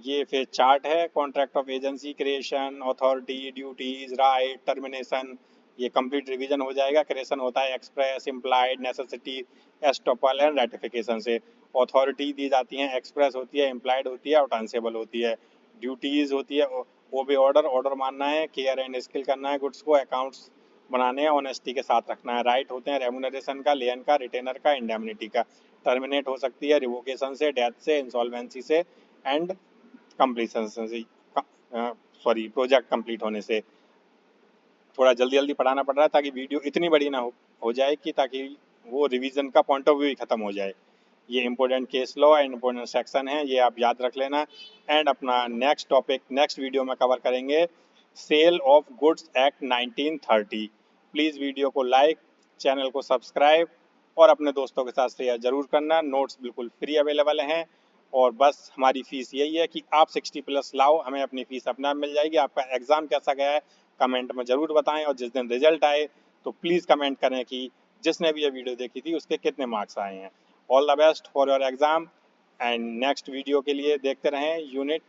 ये फिर चार्ट है, contract of agency, creation, authority, duties, right, termination. ये कंप्लीट रिवीजन हो जाएगा। क्रिएशन होता है express, implied, necessity, estoppel and ratification से। अथॉरिटी दी जाती है, एक्सप्रेस होती है, इम्प्लाइड होती है और ट्रांसेबल होती है। ड्यूटीज होती है, ओबे ऑर्डर, ऑर्डर मानना है, केयर एंड स्किल करना है, गुड्स को अकाउंट्स बनाने हैं, ऑनेस्टी के साथ रखना है। राइट होते हैं रेमुनरेशन का, लेन का, रिटेनर का, इंडेमनिटी का। टर्मिनेट हो सकती है रिवोकेशन से, डेथ से, इंसॉल्वेंसी से एंड कंप्लीशन से, सॉरी प्रोजेक्ट कंप्लीट होने से। थोड़ा जल्दी जल्दी पढ़ाना पड़ रहा है ताकि वीडियो इतनी बड़ी ना हो जाए कि ताकि वो रिवीजन का पॉइंट ऑफ व्यू ही खत्म हो जाए। ये important case law and important section है, ये आप याद रख लेना। एंड अपना नेक्स्ट टॉपिक नेक्स्ट वीडियो में कवर करेंगे sale of goods act 1930। Please video को लाइक, चैनल को सब्सक्राइब और अपने दोस्तों के साथ शेयर जरूर करना। नोट्स बिल्कुल फ्री अवेलेबल हैं और बस हमारी फ़ीस यही है कि आप 60+ लाओ, हमें अपनी फ़ीस अपने आप मिल जाएगी। आपका एग्ज़ाम कैसा गया है कमेंट में ज़रूर बताएं और जिस दिन रिजल्ट आए तो प्लीज़ कमेंट करें कि जिसने भी ये वीडियो देखी थी उसके कितने मार्क्स आए हैं। All the best for your exam and next video के लिए देखते रहें unit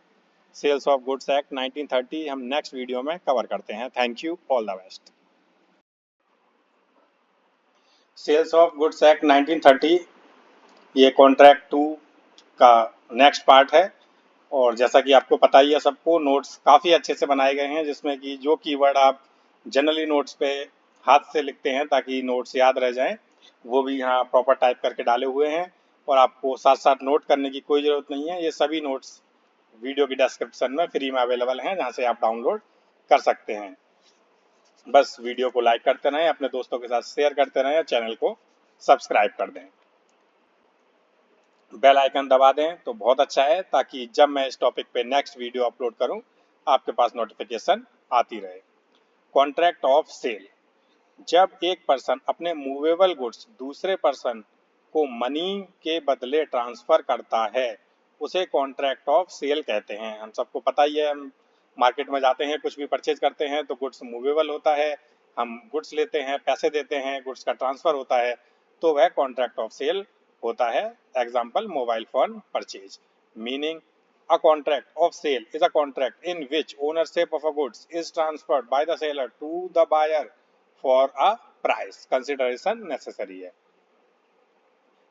sales of goods act 1930 हम नेक्स्ट वीडियो में कवर करते हैं। Thank you, all the best. Sales of goods act 1930 ये कॉन्ट्रैक्ट 2 का नेक्स्ट पार्ट है और जैसा कि आपको पता ही है सबको, नोट्स काफ़ी अच्छे से बनाए गए हैं जिसमें कि जो कीवर्ड आप जनरली नोट्स पे हाथ से लिखते हैं ताकि नोट्स याद रह जाएं, वो भी यहाँ प्रॉपर टाइप करके डाले हुए हैं और आपको साथ साथ नोट करने की कोई ज़रूरत नहीं है। ये सभी नोट्स वीडियो की डिस्क्रिप्शन में फ्री में अवेलेबल हैं जहाँ से आप डाउनलोड कर सकते हैं। बस वीडियो को लाइक करते रहें, अपने दोस्तों के साथ शेयर करते रहें, चैनल को सब्सक्राइब कर दें, बेल आइकन दबा दें तो बहुत अच्छा है ताकि जब मैं इस टॉपिक पे नेक्स्ट वीडियो अपलोड करूं आपके पास नोटिफिकेशन आती रहे। कॉन्ट्रैक्ट ऑफ सेल, जब एक पर्सन अपने मूवेबल गुड्स दूसरे पर्सन को मनी के बदले ट्रांसफर करता है उसे कॉन्ट्रैक्ट ऑफ सेल कहते हैं। हम सबको पता ही है, हम मार्केट में जाते हैं, कुछ भी परचेज करते हैं तो गुड्स मूवेबल होता है, हम गुड्स लेते हैं, पैसे देते हैं, गुड्स का ट्रांसफर होता है तो वह कॉन्ट्रैक्ट ऑफ सेल होता है। Example mobile phone purchase. Meaning, a contract of sale is a contract in which ownership of a goods is transferred by the seller to the buyer for a price consideration necessary है।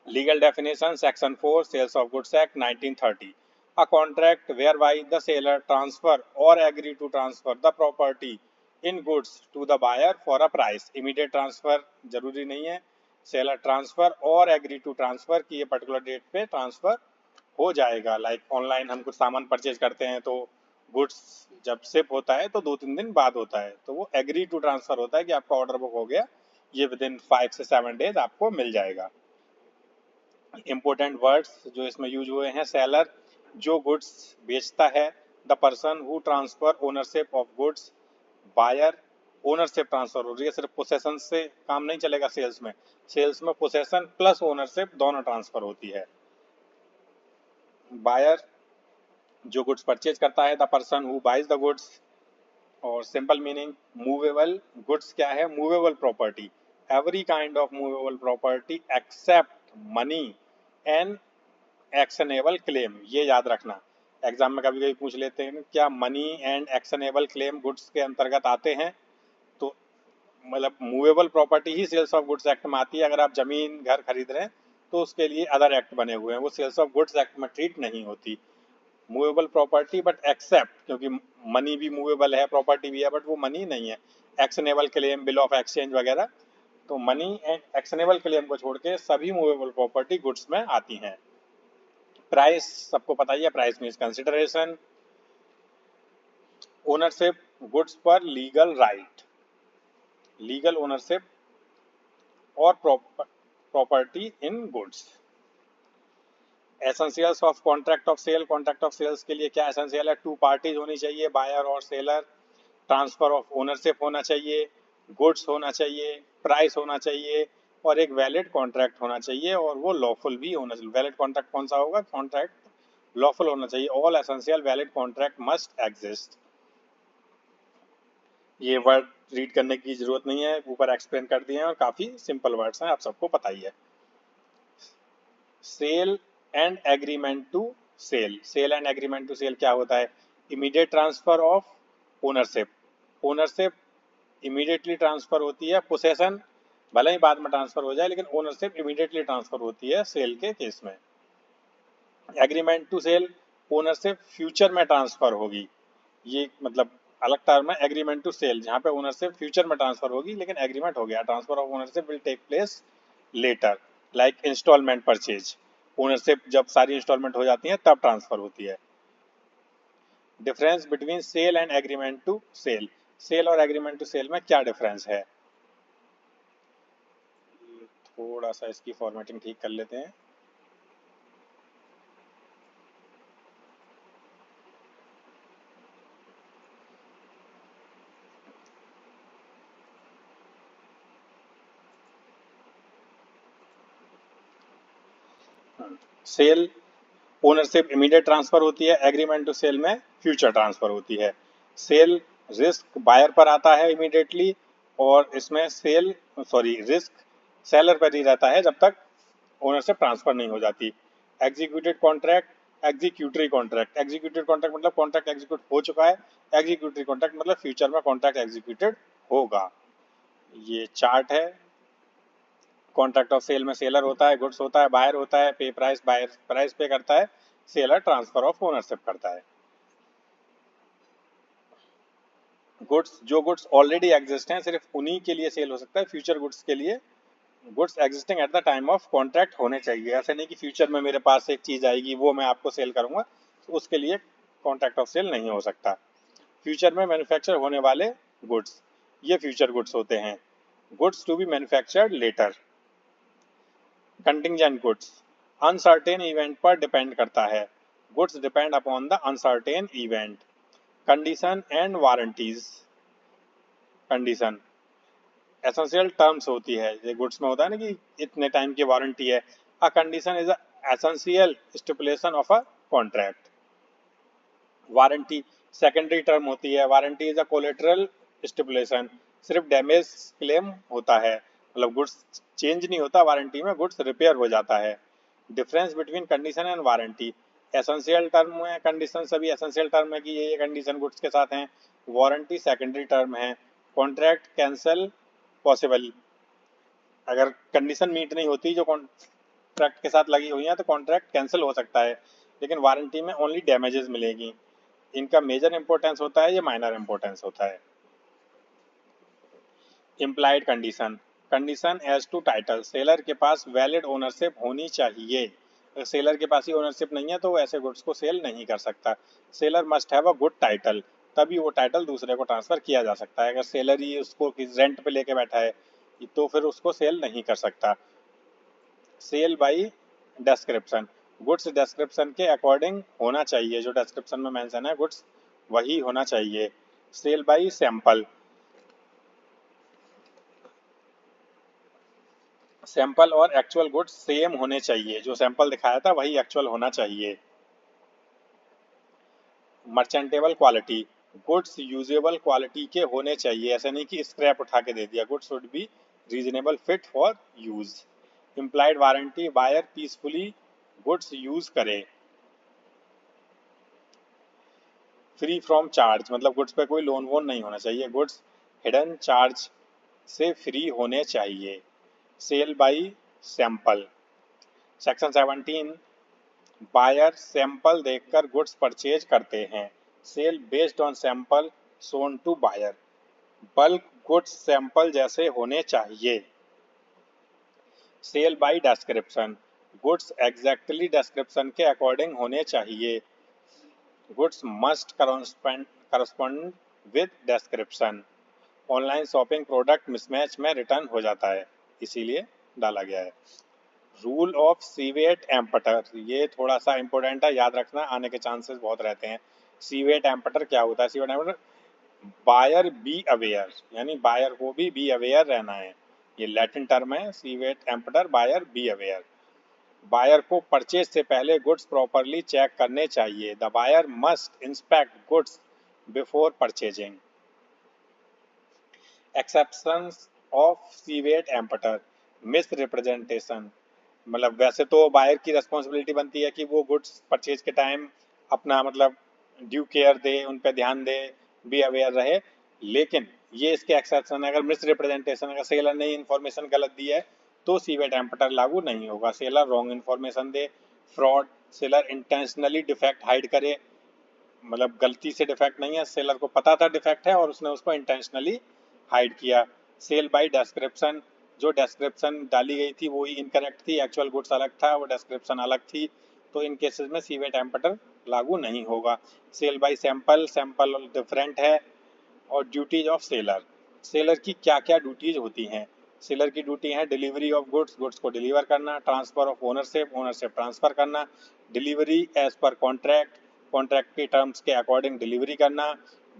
Legal definition section 4 Sales of Goods Act 1930, a contract whereby the seller transfer or agree to transfer the property in goods to the buyer for a price। immediate transfer जरूरी नहीं है, seller transfer और agree to transfer की ये particular date पे transfer हो जाएगा। Like online हम कुछ सामान परचेज करते हैं तो गुड्स जब शिप होता है तो 2-3 दिन बाद होता है तो वो एग्री टू ट्रांसफर होता है कि आपका ऑर्डर बुक हो गया, ये विद इन 5 से 7 डेज आपको मिल जाएगा। इंपॉर्टेंट वर्ड्स जो इसमें यूज हुए हैं, सेलर जो गुड्स बेचता है, the person who transfer ownership of goods, buyer ownership transfer हो रही है। सिर्फ पोसेशन से काम नहीं चलेगा सेल्स में, सेल्स में पोसेशन प्लस ओनरशिप दोनों ट्रांसफर होती है। बायर जो गुड्स परचेज करता है, the person who buys the goods, और सिंपल मीनिंग मूवेबल गुड्स क्या है, movable property, every kind of movable property except money and actionable claim. ये याद रखना, एग्जाम में कभी कभी पूछ लेते हैं क्या money and actionable claim goods के अंतर्गत आते हैं, तो मतलब मूवेबल प्रॉपर्टी ही सेल्स ऑफ गुड्स एक्ट में आती है। अगर आप जमीन घर खरीद रहे हैं तो उसके लिए अदर एक्ट बने हुए हैं, वो सेल्स ऑफ गुड्स एक्ट में ट्रीट नहीं होती मूवेबल प्रॉपर्टी, बट एक्सेप्ट, क्योंकि मनी भी मूवेबल है, प्रॉपर्टी भी है, बट वो मनी नहीं है। Actionable claim, bill of exchange वगैरह, तो मनी एंड एक्शनेबल क्लेम को छोड़ के सभी मूवेबल प्रॉपर्टी गुड्स में आती हैं। प्राइस सबको पता ही है, price means consideration. Ownership goods पर लीगल राइट, लीगल ओनरशिप और proper property in goods. Essentials of contract of sale, contract of sales के लिए क्या एसेंशियल है? 2 पार्टीज होनी चाहिए, बायर और सेलर, ट्रांसफर ऑफ ओनरशिप होना चाहिए, गुड्स होना चाहिए, प्राइस होना चाहिए और एक वैलिड कॉन्ट्रैक्ट होना चाहिए और वो लॉफुल भी होना चाहिए। वैलिड कॉन्ट्रैक्ट कौन सा होगा? कॉन्ट्रैक्ट लॉफुल होना चाहिए। All essential valid contract must exist. ये वर्ड रीड करने की जरूरत नहीं है, ऊपर एक्सप्लेन कर दिए हैं और काफी सिंपल वर्ड्स हैं, आप सबको पता ही है। Sale and agreement to sell, sale and agreement to sell क्या होता है? Immediate transfer of ownership, ownership immediately transfer होती है, पोसेशन भले ही बाद में ट्रांसफर हो जाए लेकिन ओनरशिप इमीडिएटली ट्रांसफर होती है सेल के केस में। Agreement to sell, ownership future में ट्रांसफर होगी, ये मतलब अलग टर्म है। एग्रीमेंट टू सेल जहाँ पे ओनरशिप फ्यूचर में ट्रांसफर होगी लेकिन एग्रीमेंट हो गया। Transfer of ownership will take place later, like instalment purchase, ownership जब सारी इंस्टॉलमेंट हो जाती है तब ट्रांसफर होती है। Difference between sale and agreement to sell, sale और एग्रीमेंट टू सेल में क्या डिफरेंस है? थोड़ा सा इसकी फॉर्मेटिंग ठीक कर लेते हैं। सेल ओनरशिप इमीडिएट ट्रांसफर होती है, एग्रीमेंट टू सेल में फ्यूचर ट्रांसफर होती है। सेल रिस्क बायर पर आता है इमीडिएटली और इसमें रिस्क सेलर पर ही रहता है जब तक ओनरशिप ट्रांसफर नहीं हो जाती। Executed contract, executory contract, executed contract मतलब कॉन्ट्रैक्ट एग्जीक्यूट हो चुका है, एग्जीक्यूटरी कॉन्ट्रैक्ट मतलब फ्यूचर में कॉन्ट्रैक्ट एग्जीक्यूटेड होगा। ये चार्ट है। कॉन्ट्रैक्ट ऑफ सेल में सेलर होता है, गुड्स होता है, बायर होता है, पे प्राइस, बायर प्राइस पे करता है, सेलर ट्रांसफर ऑफ ओनरशिप करता है। गुड्स, जो गुड्स ऑलरेडी एग्जिस्ट हैं सिर्फ उन्हीं के लिए सेल हो सकता है। फ्यूचर गुड्स के लिए goods existing at the time of contract होने चाहिए। ऐसा नहीं कि फ्यूचर में मेरे पास एक चीज आएगी वो मैं आपको सेल करूंगा, तो उसके लिए कॉन्ट्रैक्ट ऑफ सेल नहीं हो सकता। फ्यूचर में मैन्युफैक्चर होने वाले गुड्स, ये फ्यूचर गुड्स होते हैं। Goods to be manufactured later. Contingent goods, uncertain event पर डिपेंड करता है। Goods depend upon the uncertain event. Condition and warranties, condition essential terms होती है। ये गुड्स में होता है ना कि इतने टाइम की वारंटी है। A condition is a essential stipulation of a contract. Warranty secondary term होती है। Warranty is a collateral stipulation, सिर्फ डैमेज क्लेम होता है, मतलब गुड्स चेंज नहीं होता वारंटी में, गुड्स रिपेयर हो जाता है। Difference between condition and warranty, essential term है, कंडीशन सभी एसेंशियल टर्म है कि ये कंडीशन गुड्स के साथ हैं। वारंटी सेकेंडरी टर्म है। कॉन्ट्रैक्ट कैंसल पॉसिबल, अगर कंडीशन मीट नहीं होती जो कॉन्ट्रैक्ट के साथ लगी हुई है तो कॉन्ट्रैक्ट कैंसिल हो सकता है, लेकिन वारंटी में ओनली डैमेजेस मिलेगी। इनका मेजर इंपॉर्टेंस होता है, ये माइनर इंपॉर्टेंस होता है। Implied condition, condition as to title, seller के पास वैलिड ओनरशिप होनी चाहिए। अगर सेलर के पास ही ओनरशिप नहीं है तो वो ऐसे गुड्स को सेल नहीं कर सकता। Seller must have a good title, तभी वो टाइटल दूसरे को ट्रांसफर किया जा सकता है। अगर सेलर ही उसको रेंट पे लेके बैठा है तो फिर उसको सेल नहीं कर सकता। Sale by description, goods description के अकॉर्डिंग होना चाहिए, जो डिस्क्रिप्शन में मेंशन है गुड्स वही होना चाहिए। सेल बाई सैंपल, सैंपल और एक्चुअल गुड्स सेम होने चाहिए, जो सैंपल दिखाया था वही एक्चुअल होना चाहिए। मर्चेंटेबल क्वालिटी, गुड्स यूजेबल क्वालिटी के होने चाहिए, ऐसा नहीं कि स्क्रैप उठा के दे दिया। Goods should be reasonable fit for use. Implied warranty, buyer peacefully goods use करे। फ्री फ्रॉम चार्ज, मतलब गुड्स पे कोई लोन वोन नहीं होना चाहिए, गुड्स हिडन चार्ज से फ्री होने चाहिए। Sale by sample, section 17, buyer sample देखकर गुड्स परचेज करते हैं। Sale based on sample shown to buyer, bulk goods sample जैसे होने चाहिए। Sale by description, goods exactly description के अकॉर्डिंग होने चाहिए। Goods must correspond with description. Online shopping product mismatch में रिटर्न हो जाता है, इसीलिए डाला गया है। रूल ऑफ सीवेट एम्पटर, ये थोड़ा सा इंपॉर्टेंट है, याद रखना, आने के चांसेस बहुत रहते हैं। सीवेट एम्पटर क्या होता है? सीवेट एम्पटर, बायर बी अवेयर, यानी बायर को भी बी अवेयर रहना है। ये लैटिन टर्म है, सीवेट एम्पटर, बायर बी अवेयर। बायर को परचेज से पहले गुड्स प्रॉपरली चेक करने चाहिए। The buyer must inspect goods before purchasing. Exceptions of सीवेट एम्पटर, मिस रिप्रेजेंटेशन, मतलब वैसे तो बायर की रिस्पॉन्सिबिलिटी बनती है कि वो गुड्स परचेज के टाइम अपना मतलब ड्यू केयर दे, उन पर ध्यान दे, बी अवेयर रहे, लेकिन ये इसके एक्सेप्शन है। अगर मिस रिप्रेजेंटेशन, अगर सेलर ने इन्फॉर्मेशन गलत दी है तो सीवेट एम्पटर लागू नहीं होगा। सेलर रॉन्ग इन्फॉर्मेशन दे, fraud, seller intentionally defect hide करे, मतलब गलती से डिफेक्ट नहीं है, सेलर को पता था डिफेक्ट है और उसने उसको इंटेंशनली हाइड किया। सेल बाय डिस्क्रिप्शन, जो डिस्क्रिप्शन डाली गई थी वो ही इनकरेक्ट थी, एक्चुअल गुड्स अलग था, वो डिस्क्रिप्शन अलग थी, तो इन केसेस में सीवेट एम्पटर लागू नहीं होगा। Sale by sample, sample different है। और ड्यूटीज ऑफ सेलर, सेलर की क्या क्या ड्यूटीज होती हैं? सेलर की ड्यूटी है डिलीवरी ऑफ गुड्स, गुड्स को डिलीवर करना, transfer of ownership, ownership transfer करना, delivery as per contract, contract के टर्म्स के अकॉर्डिंग डिलीवरी करना।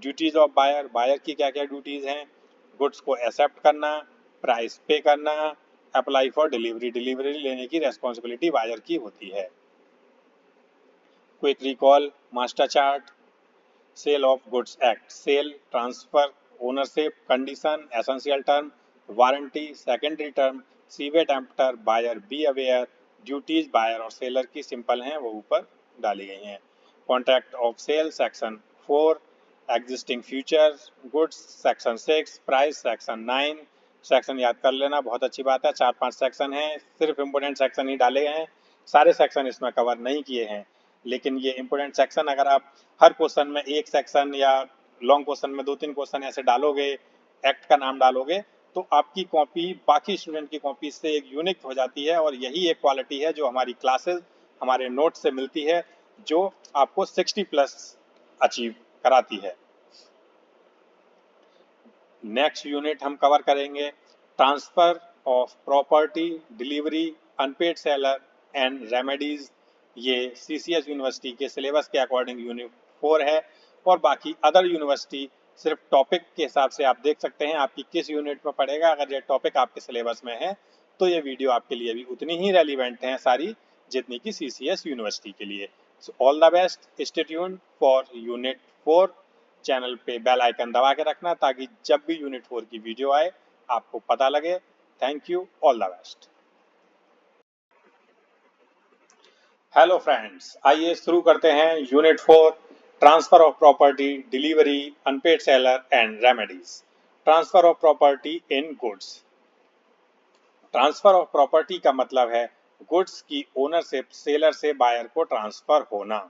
ड्यूटीज ऑफ बायर, बायर की क्या क्या ड्यूटीज हैं? गुड्स को एक्सेप्ट करना, प्राइस पे करना, अप्लाई फॉर डिलीवरी, डिलीवरी लेने की रेस्पॉन्सिबिलिटी बायर की होती है। Quick recall, master chart, sale of goods act, sale, transfer, ownership, condition, essential term, warranty, secondary term, सीवेट एम्पटर, buyer be aware, duties buyer और सेलर की सिंपल हैं, वो ऊपर डाली गई हैं। Contract of sale section 4, existing future goods section 6, price section 9। Section याद कर लेना, बहुत अच्छी बात है, 4-5 सेक्शन हैं, सिर्फ इम्पोर्टेंट सेक्शन ही डाले गए हैं, सारे सेक्शन इसमें कवर नहीं किए हैं, लेकिन ये इंपॉर्टेंट सेक्शन अगर आप हर क्वेश्चन में एक सेक्शन या लॉन्ग क्वेश्चन में 2-3 क्वेश्चन ऐसे डालोगे, एक्ट का नाम डालोगे, तो आपकी कॉपी बाकी स्टूडेंट की कॉपी से एक यूनिक हो जाती है। और यही एक क्वालिटी है जो हमारी क्लासेस, हमारे नोट से मिलती है, जो आपको 60+ अचीव कराती है। नेक्स्ट यूनिट हम कवर करेंगे transfer of property, delivery, unpaid seller and remedies. ये सीसीएस यूनिवर्सिटी के सिलेबस के अकॉर्डिंग यूनिट 4 है, और बाकी अदर यूनिवर्सिटी सिर्फ टॉपिक के हिसाब से आप देख सकते हैं आपकी किस यूनिट में पड़ेगा। अगर ये टॉपिक आपके सिलेबस में है तो ये वीडियो आपके लिए भी उतनी ही रेलिवेंट है सारी, जितनी की सीसीएस यूनिवर्सिटी के लिए। So all the best, stay tuned for unit 4। Channel पे बेल आइकन दबा के रखना ताकि जब भी यूनिट 4 की वीडियो आए आपको पता लगे। Thank you, all the best. Hello friends, आइए शुरू करते हैं unit 4, transfer of property, delivery, unpaid seller and remedies. Transfer of property in goods. Transfer of property का मतलब है गुड्स की ओनरशिप सेलर से बायर को ट्रांसफर होना।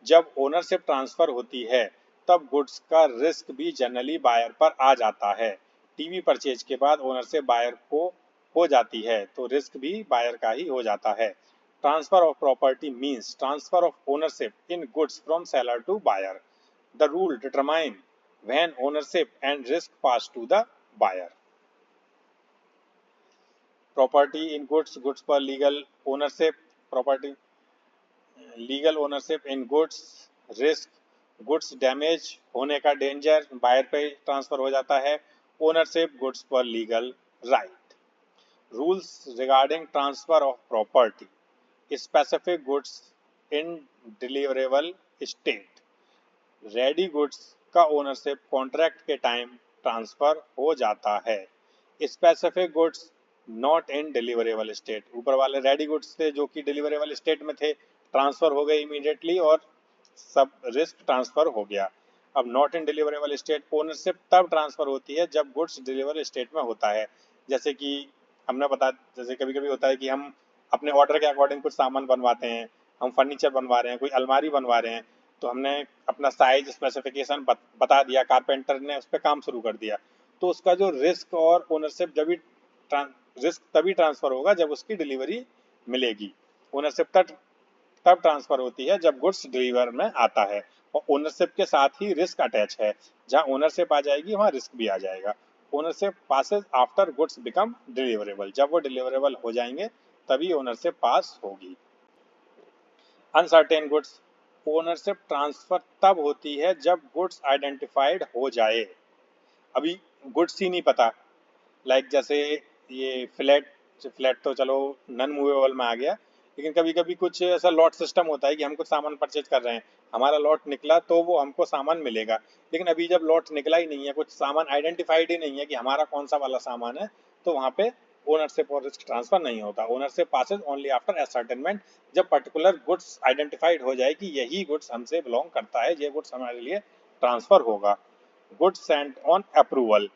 जब ओनरशिप ट्रांसफर होती है तब गुड्स का रिस्क भी जनरली बायर पर आ जाता है। टीवी परचेज के बाद ओनरशिप बायर को हो जाती है तो रिस्क भी बायर का ही हो जाता है। Transfer of property means transfer of ownership in goods from seller to buyer. The rule determine when ownership and risk pass to the buyer. Property in goods, goods पर legal ownership, property legal ownership in goods, risk, goods damage होने का danger buyer पे transfer हो जाता है, ownership goods पर legal right. Rules regarding transfer of property, specific goods in deliverable state, ready goods का ownership contract के time transfer हो जाता है, specific goods not in deliverable state, ऊपर वाले रेडी गुड्स थे जो कि डिलीवरेबल स्टेट में थे, ट्रांसफर हो गए इमीडिएटली और सब रिस्क ट्रांसफर हो गया। अब not in deliverable state, ownership तब ट्रांसफर होती है जब गुड्स डिलीवर स्टेट में होता है। जैसे कि हमने बता, जैसे कभी कभी होता है कि हम अपने ऑर्डर के अकॉर्डिंग कुछ सामान बनवाते हैं, हम फर्नीचर बनवा रहे हैं, कोई अलमारी बनवा रहे हैं, तो हमने अपना साइज स्पेसिफिकेशन बता दिया, कारपेंटर ने उस पर काम शुरू कर दिया, तो उसका जो रिस्क और ओनरशिप जब भी रिस्क तभी ट्रांसफर होगा जब उसकी डिलीवरी मिलेगी। ओनरशिप तब ट्रांसफर होती है जब गुड्स डिलीवर में आता है, और ओनरशिप के साथ ही रिस्क अटैच है, जहां ओनरशिप आ जाएगी वहां रिस्क भी आ जाएगा। Ownership passes after goods become deliverable, जब वो डिलीवरेबल हो जाएंगे तभी ओनरशिप पास होगी। अनसर्टेन गुड्स, ओनरशिप ट्रांसफर तब होती है जब गुड्स आइडेंटिफाइड हो जाए। अभी गुड्स ही नहीं पता, लाइक जैसे ये फ्लैट, फ्लैट तो चलो नॉन मूवेबल में आ गया, लेकिन कभी कभी कुछ ऐसा लॉट सिस्टम होता है कि हम कुछ सामान परचेज कर रहे हैं, हमारा लॉट निकला तो वो हमको सामान मिलेगा, लेकिन अभी जब लॉट निकला ही नहीं है, कुछ सामान आइडेंटिफाइड ही नहीं है कि हमारा कौन सा वाला सामान है, तो वहाँ पे ओनरशिप और रिस्क ट्रांसफर नहीं होता। Ownership passes only after ascertainment, जब पर्टिकुलर गुड्स आइडेंटिफाइड हो जाए कि यही गुड्स हमसे बिलोंग करता है, ये गुड्स हमारे लिए ट्रांसफर होगा। Goods sent on approval,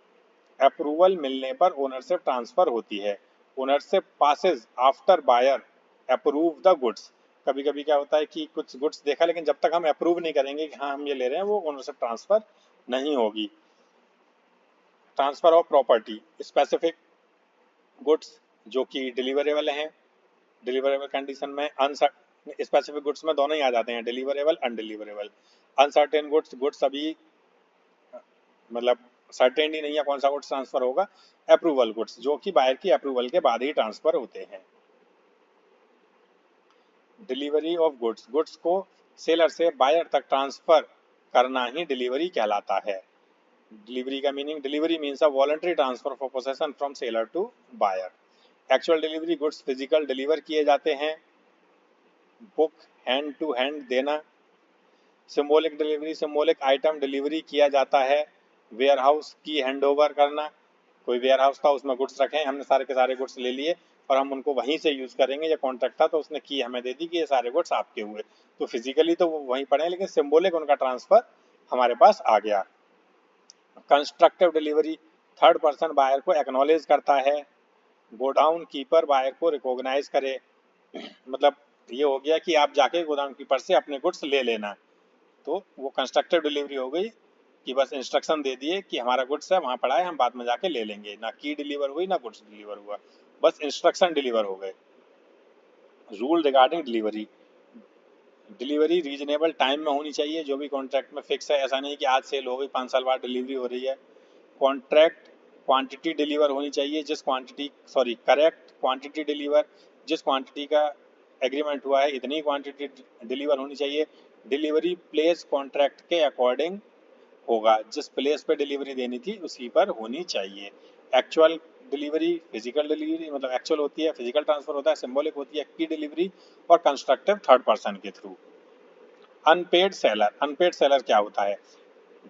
approval मिलने पर ओनरशिप ट्रांसफर होती है। Ownership passes after buyer approve the goods, कभी कभी क्या होता है कि कुछ गुड्स देखा, लेकिन जब तक हम अप्रूव नहीं करेंगे कि हाँ हम ये ले रहे हैं, वो ओनरशिप ट्रांसफर नहीं होगी। Transfer of property, specific goods जो कि डिलीवरेबल हैं, डिलीवरेबल कंडीशन में, स्पेसिफिक गुड्स में दोनों ही आ जाते हैं, deliverable undeliverable. Uncertain goods, goods अभी मतलब सर्टेन ही नहीं है कौन सा गुड्स ट्रांसफर होगा। अप्रूवल गुड्स जो कि बायर की अप्रूवल के बाद ही ट्रांसफर होते हैं। डिलीवरी ऑफ गुड्स, गुड्स को सेलर से बायर तक ट्रांसफर करना ही डिलीवरी कहलाता है। डिलीवरी का meaning, delivery means a voluntary transfer for possession from seller to buyer. Actual delivery, goods physical deliver किए जाते हैं, बुक हैंड टू हैंड देना। Symbolic delivery, symbolic item delivery किया जाता है। वेयर हाउस की हैंड ओवर करना, कोई वेयर हाउस था उसमें गुड्स रखे, हमने सारे के सारे गुड्स ले लिए और हम उनको वहीं से यूज करेंगे, या कॉन्ट्रैक्ट था तो उसने की हमें दे दी कि ये सारे गुड्स आपके हुए, तो फिजिकली तो वो वहीं पड़े हैं, लेकिन सिंबॉलिक उनका ट्रांसफर हमारे पास आ गया। Constructive delivery, third person buyer को एक्नॉलेज करता है। गोडाउन कीपर बायर को रिकॉग्नाइज करे, मतलब ये हो गया कि आप जाके गोदाम कीपर से अपने गुड्स ले लेना, तो वो कंस्ट्रक्टिव डिलीवरी हो गई कि बस इंस्ट्रक्शन दे दिए कि हमारा गुड्स है वहाँ पड़ा है, हम बाद में जाके ले लेंगे, ना की डिलीवर हुई ना गुड्स डिलीवर हुआ, बस इंस्ट्रक्शन डिलीवर हो गए। Rule regarding delivery, delivery reasonable time में होनी चाहिए, जो भी कॉन्ट्रैक्ट में फिक्स है, ऐसा नहीं कि आज सेल हो गई 5 साल बाद डिलीवरी हो रही है। कॉन्ट्रैक्ट क्वांटिटी डिलीवर होनी चाहिए, जिस क्वांटिटी करेक्ट क्वांटिटी डिलीवर, जिस क्वांटिटी का एग्रीमेंट हुआ है इतनी क्वांटिटी डिलीवर होनी चाहिए। डिलीवरी प्लेस कॉन्ट्रैक्ट के अकॉर्डिंग होगा, जिस प्लेस पे डिलीवरी देनी थी उसी पर होनी चाहिए। एक्चुअल डिलीवरी, फिजिकल डिलीवरी मतलब एक्चुअल होती है, फिजिकल ट्रांसफर होता है, सिंबॉलिक होती है की डिलीवरी, और कंस्ट्रक्टिव थर्ड पर्सन के through. Unpaid seller, unpaid seller क्या होता है,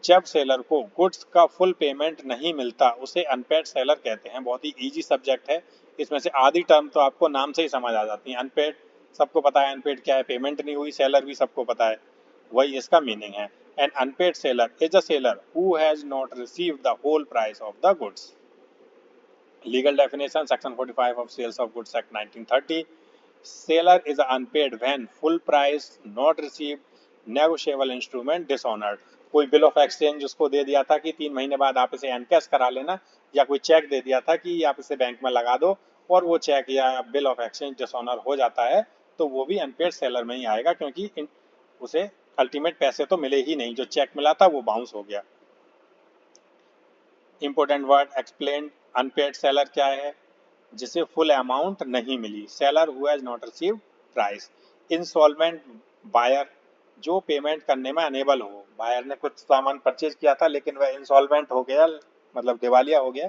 जब सेलर को गुड्स का फुल पेमेंट नहीं मिलता उसे अनपेड सेलर कहते हैं। बहुत ही इजी सब्जेक्ट है, इसमें से आधी टर्म तो आपको नाम से ही समझ आ जाती है। अनपेड सबको पता है, अनपेड क्या है, पेमेंट नहीं हुई, सेलर भी सबको पता है, वही इसका मीनिंग है। An unpaid seller is a seller who has not received the whole price of the goods. Legal definition, section 45 of sales of goods act 1930, seller is unpaid when full price not received, negotiable instrument dishonored। कोई bill of exchange उसको दे दिया था कि 3 महीने बाद आप इसे encash करा लेना, या कोई चेक दे दिया था कि आप इसे बैंक में लगा दो, और वो चेक या बिल ऑफ एक्सचेंज डिसऑनर हो जाता है, तो वो भी अनपेड सेलर में ही आएगा, क्योंकि उसे अल्टीमेट पैसे तो मिले ही नहीं, जो चेक मिला था वो बाउंस हो गया। Important word explain, unpaid seller क्या है, जिसे फुल अमाउंट नहीं मिली, seller who has not received price. Insolvent buyer, जो पेमेंट करने में अनेबल हो, बायर ने कुछ सामान परचेज किया था लेकिन वह इंसॉल्वेंट हो गया, मतलब दिवालिया हो गया,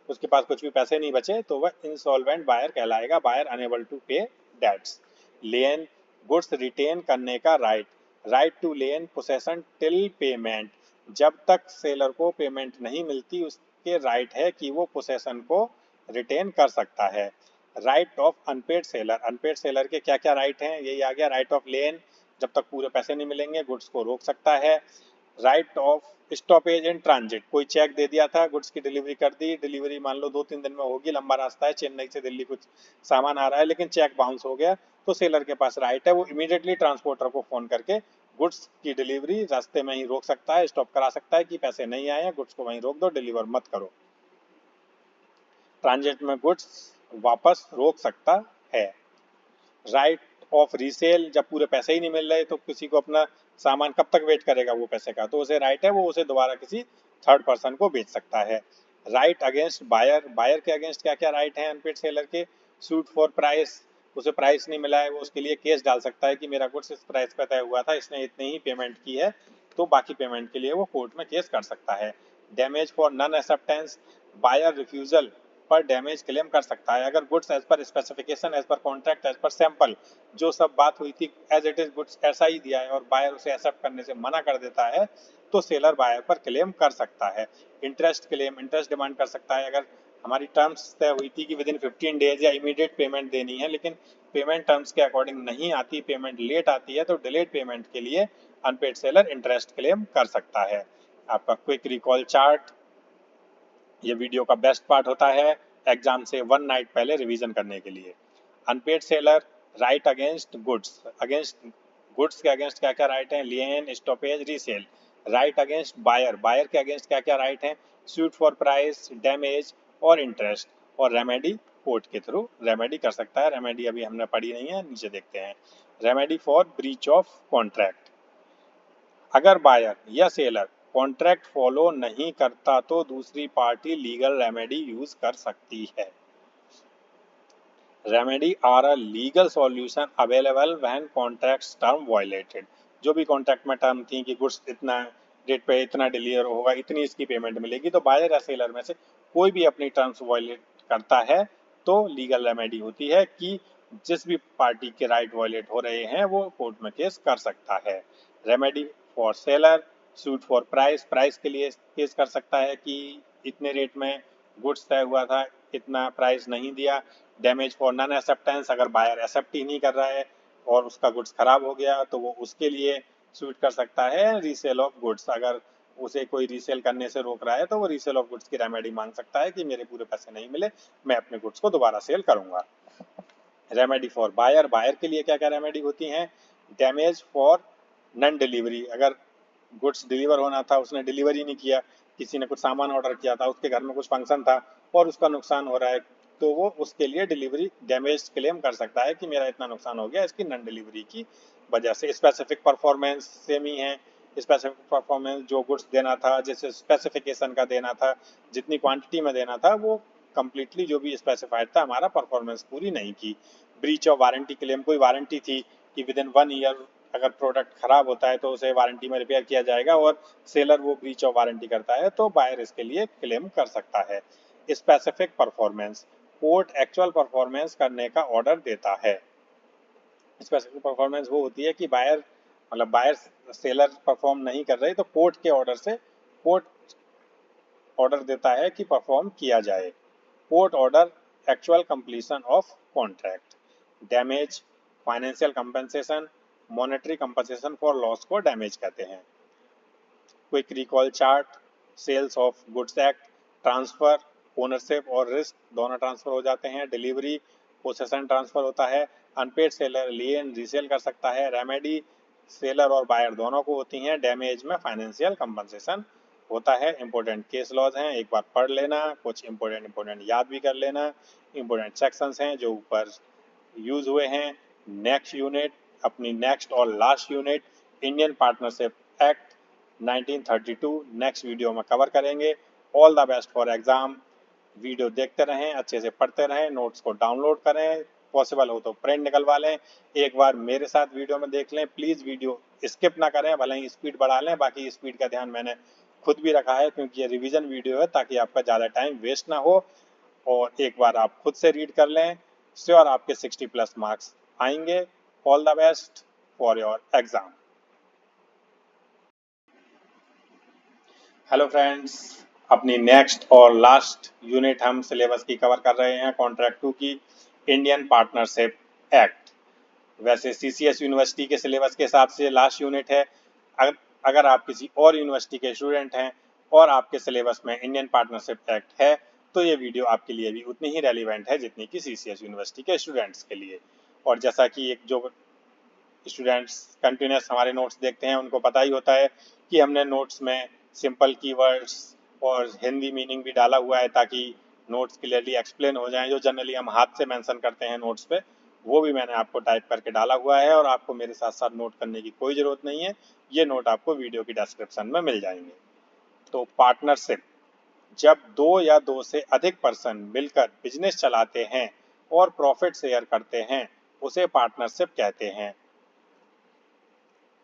उसके पास कुछ भी पैसे नहीं बचे, तो वह इंसॉल्वेंट बायर कहलाएगा, बायर अनेबल टू पे डेट्स। लेन, गुड्स रिटेन करने का right, right two lane possession till payment, जब तक सेलर को पेमेंट नहीं मिलती उसके राइट है कि वो पोसेशन को रिटेन कर सकता है। Right of unpaid seller, unpaid seller के क्या क्या राइट हैं, यही आ गया। राइट ऑफ लेन, जब तक पूरे पैसे नहीं मिलेंगे गुड्स को रोक सकता है। Right of stoppage in transit, कोई चेक दे दिया था, गुड्स की डिलीवरी कर दी, डिलीवरी मान लो 2-3 दिन में होगी, लंबा रास्ता है, चेन्नई से दिल्ली कुछ सामान आ रहा है, लेकिन चेक बाउंस हो गया, तो सेलर के पास राइट है, वो इमीडिएटली ट्रांसपोर्टर को फोन करके गुड्स की डिलीवरी रास्ते में ही रोक सकता है, स्टॉप करा सकता है कि पैसे नहीं आए हैं, गुड्स को वहीं रोक दो, डिलीवर मत करो। ट्रांजिट में गुड्स वापस रोक सकता है। राइट ऑफ रीसेल, जब पूरे पैसे ही नहीं मिल रहे तो किसी को अपना सामान कब तक वेट करेगा वो पैसे का, तो उसे राइट है, वो उसे दोबारा किसी थर्ड पर्सन को बेच सकता है। राइट अगेंस्ट बायर, बायर के अगेंस्ट क्या क्या राइट हैं अनपेड सेलर के? सूट फॉर प्राइस, उसे प्राइस नहीं मिला है, वो उसके लिए केस डाल सकता है कि मेरा गुड्स इस प्राइस पर तय हुआ था, इसने इतनी ही पेमेंट की है, तो बाकी पेमेंट के लिए वो कोर्ट में केस कर सकता है। Damage for non acceptance, buyer refusal पर डैमेज क्लेम कर सकता है। अगर goods as per specification, as per contract, as per sample, जो सब बात हुई थी एज इट इज गुड्स ऐसा ही दिया है और बायर उसे एक्सेप्ट करने से मना कर देता है, तो सेलर बायर पर क्लेम कर सकता है। इंटरेस्ट क्लेम, इंटरेस्ट डिमांड कर सकता है। अगर हमारी टर्म्स तय हुई थी कि विद इन 15 डेज या इमीडिएट पेमेंट देनी है, लेकिन पेमेंट टर्म्स के अकॉर्डिंग नहीं आती, पेमेंट लेट आती है, तो डिलेड पेमेंट के लिए अनपेड सेलर इंटरेस्ट क्लेम कर सकता है। आपका क्विक रिकॉल चार्ट, ये वीडियो का बेस्ट पार्ट होता है एग्जाम से 1 नाइट पहले रिवीजन करने के लिए। Unpaid seller right against goods, against goods के अगेंस्ट क्या क्या राइट हैं? Lien, stoppage, resale. Right against buyer, buyer के अगेंस्ट क्या क्या राइट हैं? सूट फॉर प्राइस, डैमेज और इंटरेस्ट। और रेमेडी कोर्ट के थ्रू रेमेडी कर सकता है। रेमेडी अभी हमने पढ़ी नहीं है, नीचे देखते हैं। Remedy for breach of contract, अगर बायर या सेलर कॉन्ट्रैक्ट फॉलो नहीं करता तो दूसरी पार्टी लीगल रेमेडी यूज कर सकती है। Remedy are a legal solution available when contracts term violated, जो भी कॉन्ट्रैक्ट में टर्म थी कि गुड्स इतना डेट पे इतना डिलीवर होगा, इतनी इसकी पेमेंट मिलेगी, तो बायर या सेलर में से कोई भी अपनी टर्म्स वायलेट करता है तो लीगल रेमेडी होती है कि जिस भी पार्टी के राइट वायलेट हो रहे हैं वो कोर्ट में केस कर सकता है। Remedy for seller, suit for price, price के लिए केस कर सकता है कि इतने रेट में गुड्स तय हुआ था, इतना प्राइस नहीं दिया। डैमेज फॉर नन एक्सेप्टेंस, अगर बायर एक्सेप्ट ही नहीं कर रहा है और उसका गुड्स खराब हो गया तो वो उसके लिए सूट कर सकता है। रीसेल ऑफ गुड्स, अगर उसे कोई रीसेल करने से रोक रहा है तो वो रीसेल ऑफ गुड्स की रेमेडी मांग सकता है कि मेरे पूरे पैसे नहीं मिले, मैं अपने गुड्स को दोबारा सेल करूंगा। रेमेडी फॉर बायर, बायर के लिए क्या क्या रेमेडी होती हैं? डैमेज फॉर नन डिलीवरी, अगर गुड्स डिलीवर होना था, उसने डिलीवरी नहीं किया, किसी ने कुछ सामान ऑर्डर किया था, उसके घर में कुछ फंक्शन था और उसका नुकसान हो रहा है, तो वो उसके लिए डिलीवरी डैमेज क्लेम कर सकता है कि मेरा इतना नुकसान हो गया इसकी नन डिलीवरी की वजह से। स्पेसिफिक परफॉर्मेंस सेम ही है, स्पेसिफिक परफॉर्मेंस जो गुड्स देना था, जैसे स्पेसिफिकेशन का देना था, जितनी क्वांटिटी में देना था, वो कंप्लीटली जो भी स्पेसिफाइड था हमारा परफॉर्मेंस पूरी नहीं की। ब्रीच ऑफ वारंटी क्लेम, कोई वारंटी थी कि विद इन 1 ईयर अगर प्रोडक्ट खराब होता है तो उसे वारंटी में रिपेयर किया जाएगा और सेलर वो ब्रीच ऑफ वारंटी करता है तो बायर इसके लिए क्लेम कर सकता है। Specific performance, court actual performance करने का ऑर्डर देता है। स्पेसिफिक परफॉर्मेंस वो होती है कि बायर मतलब बायर सेलर परफॉर्म नहीं कर रही तो कोर्ट के ऑर्डर से कोर्ट ऑर्डर देता है कि परफॉर्म किया जाए। Court order actual completion of contract. Damage, financial compensation, monetary compensation for loss को डैमेज कहते हैं। Quick recall chart, sales of goods act, transfer, ownership और रिस्क दोनों ट्रांसफर हो जाते हैं। डिलीवरी, पोसेशन ट्रांसफर होता है। अनपेड सेलर लिएन रीसेल कर सकता है। रेमेडी सेलर और बायर दोनों को होती हैं। डैमेज में फाइनेंशियल कंपनसेशन होता है। इंपॉर्टेंट केस लॉज हैं, एक बार पढ़ लेना, कुछ इंपॉर्टेंट याद भी कर लेना। इंपॉर्टेंट सेक्शंस हैं जो ऊपर यूज हुए हैं। नेक्स्ट यूनिट, अपनी नेक्स्ट और last unit Indian partnership act 1932 next video में कवर करेंगे। All the best for exam. Video देखते रहें, अच्छे से पढ़ते रहें, नोट्स को डाउनलोड करें, पॉसिबल हो तो प्रिंट निकलवा लें, एक बार मेरे साथ वीडियो में देख लें। प्लीज़ वीडियो स्किप ना करें, भले ही स्पीड बढ़ा लें, बाकी स्पीड का ध्यान मैंने खुद भी रखा है क्योंकि ये रिवीजन वीडियो है ताकि आपका ज़्यादा टाइम वेस्ट ना हो। और एक बार आप खुद से रीड कर लें, श्योर आपके 60+ मार्क्स आएंगे। All the best for your exam. Hello friends, अपनी नेक्स्ट और लास्ट यूनिट हम सिलेबस की कवर कर रहे हैं कॉन्ट्रैक्ट 2 की, इंडियन पार्टनरशिप एक्ट। वैसे सीसीएस यूनिवर्सिटी के सिलेबस के हिसाब से लास्ट यूनिट है। अगर आप किसी और यूनिवर्सिटी के स्टूडेंट हैं और आपके सिलेबस में इंडियन पार्टनरशिप एक्ट है तो ये वीडियो आपके लिए भी उतनी ही रेलिवेंट है जितनी कि सीसीएस यूनिवर्सिटी के स्टूडेंट्स के लिए। और जैसा कि एक जो स्टूडेंट्स कंटिन्यूस हमारे नोट्स देखते हैं उनको पता ही होता है कि हमने नोट्स में सिंपल कीवर्ड्स और हिंदी मीनिंग भी डाला हुआ है ताकि नोट्स क्लियरली एक्सप्लेन हो जाएं। जो जनरली हम हाथ से मेंशन करते हैं नोट्स पे, वो भी मैंने आपको टाइप करके डाला हुआ है और आपको मेरे साथ साथ नोट करने की कोई ज़रूरत नहीं है, ये नोट आपको वीडियो की डिस्क्रिप्शन में मिल जाएंगे। तो पार्टनरशिप, जब दो या दो से अधिक पर्सन मिलकर बिजनेस चलाते हैं और प्रॉफिट शेयर करते हैं उसे पार्टनरशिप कहते हैं।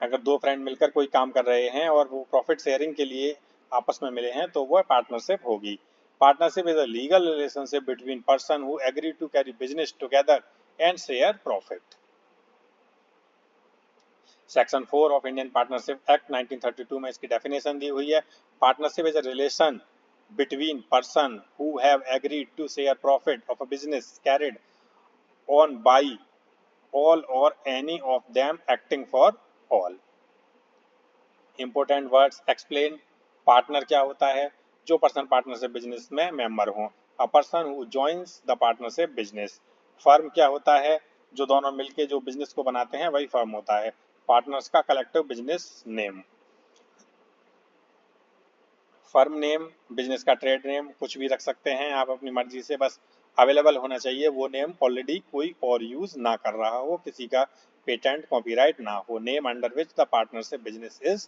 अगर दो फ्रेंड मिलकर कोई काम कर रहे हैं और वो प्रॉफिट शेयरिंग के लिए आपस में मिले हैं तो वो पार्टनरशिप होगी। Partnership is a legal relationship between person who agree to carry business together and share profit. Section 4 of Indian partnership act 1932 में इसकी डेफिनेशन दी हुई है। Partnership is a relation between person who have agreed to share profit of a business carried on by all or any of them acting for all। Important words explain। Partner क्या होता है? जो person partnership business में member हो। A person who joins the partnership business. Firm क्या होता है? जो दोनों मिलके जो बिजनेस को बनाते हैं वही फर्म होता है। पार्टनर्स का collective business name. Firm name, business का ट्रेड नेम कुछ भी रख सकते हैं आप अपनी मर्जी से, बस अवेलेबल होना चाहिए वो नेम, ऑलरेडी कोई और यूज ना कर रहा हो, किसी का पेटेंट कॉपीराइट ना हो। Name under which the partnership business is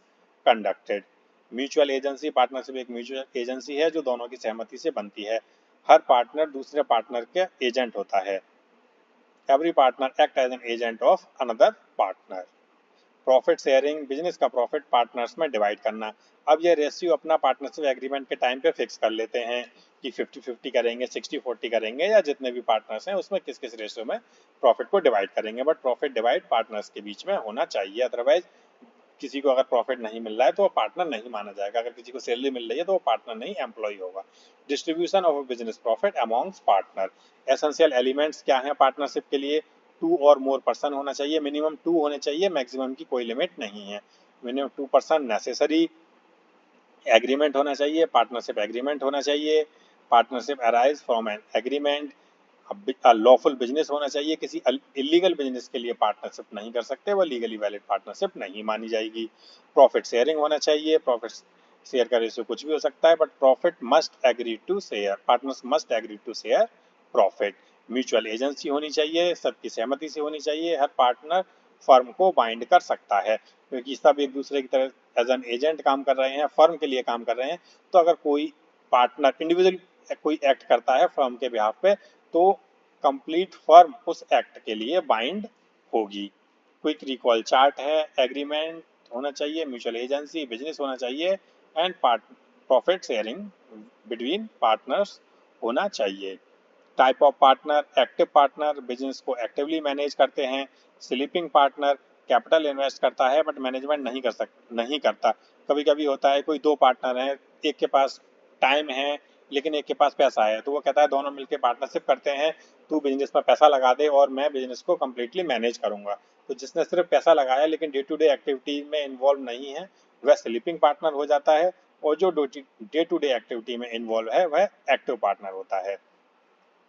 conducted. Mutual agency, partnership एक म्यूचुअल एजेंसी है जो दोनों की सहमति से बनती है। हर पार्टनर दूसरे पार्टनर के एजेंट होता है। Every partner act as an agent of another partner. Profit sharing, business का प्रॉफिट पार्टनर्स में डिवाइड करना। अब ये रेशियो अपना पार्टनरशिप एग्रीमेंट के टाइम पे फिक्स कर लेते हैं कि 50-50 करेंगे, 60-40 करेंगे, या जितने भी पार्टनर्स हैं उसमें किस किस रेशियो में प्रॉफिट को डिवाइड करेंगे। बट प्रॉफिट डिवाइड पार्टनर्स के बीच में होना चाहिए, अदरवाइज किसी को अगर प्रॉफिट नहीं मिल रहा है तो वो पार्टनर नहीं माना जाएगा। अगर किसी को सैलरी मिल रही है तो वो पार्टनर नहीं, एम्प्लॉय होगा। Distribution of business profit amongst partner. Essential elements क्या है पार्टनरशिप के लिए? 2 और मोर पर्सन होना चाहिए, मिनिमम 2 होने चाहिए, मैक्सिमम की कोई लिमिट नहीं है। Minimum 2 person necessary. एग्रीमेंट होना चाहिए, पार्टनरशिप एग्रीमेंट होना चाहिए। Partnership arise from an agreement. Lawful business होना चाहिए, किसी इलीगल बिजनेस के लिए पार्टनरशिप नहीं कर सकते, वो लीगली वैलिड पार्टनरशिप नहीं मानी जाएगी। प्रॉफिट शेयरिंग होना चाहिए, प्रॉफिट शेयर का रेशियो कुछ भी हो सकता है, but profit must agree to share, partners must agree to share profit. Mutual agency होनी चाहिए, सबकी सहमति से होनी चाहिए। हर पार्टनर फर्म को बाइंड कर सकता है, क्योंकि सब एक दूसरे की तरह एज एन एजेंट काम कर रहे हैं, फर्म के लिए काम कर रहे हैं। तो अगर कोई पार्टनर इंडिविजुअल कोई एक्ट करता है फर्म के बिहाफ पे तो कंप्लीट फर्म उस एक्ट के लिए बाइंड होगी। क्विक रिकॉल चार्ट है, एग्रीमेंट होना चाहिए, म्यूचुअल एजेंसी, बिजनेस होना चाहिए, and profit sharing between partners होना चाहिए। Type of partner, active partner business को एक्टिवली मैनेज करते हैं। स्लीपिंग पार्टनर कैपिटल इन्वेस्ट करता है बट मैनेजमेंट नहीं करता। कभी कभी होता है कोई दो पार्टनर हैं, एक के पास टाइम है लेकिन एक के पास पैसा है, तो वो कहता है दोनों मिलकर पार्टनरशिप करते हैं, तू बिजनेस में पैसा लगा दे और मैं बिजनेस को कम्प्लीटली मैनेज करूंगा। तो जिसने सिर्फ पैसा लगाया लेकिन डे टू डे एक्टिविटी में इन्वॉल्व नहीं है वह स्लीपिंग पार्टनर हो जाता है, और जो डे टू डे एक्टिविटी में इन्वॉल्व है वह एक्टिव पार्टनर होता है।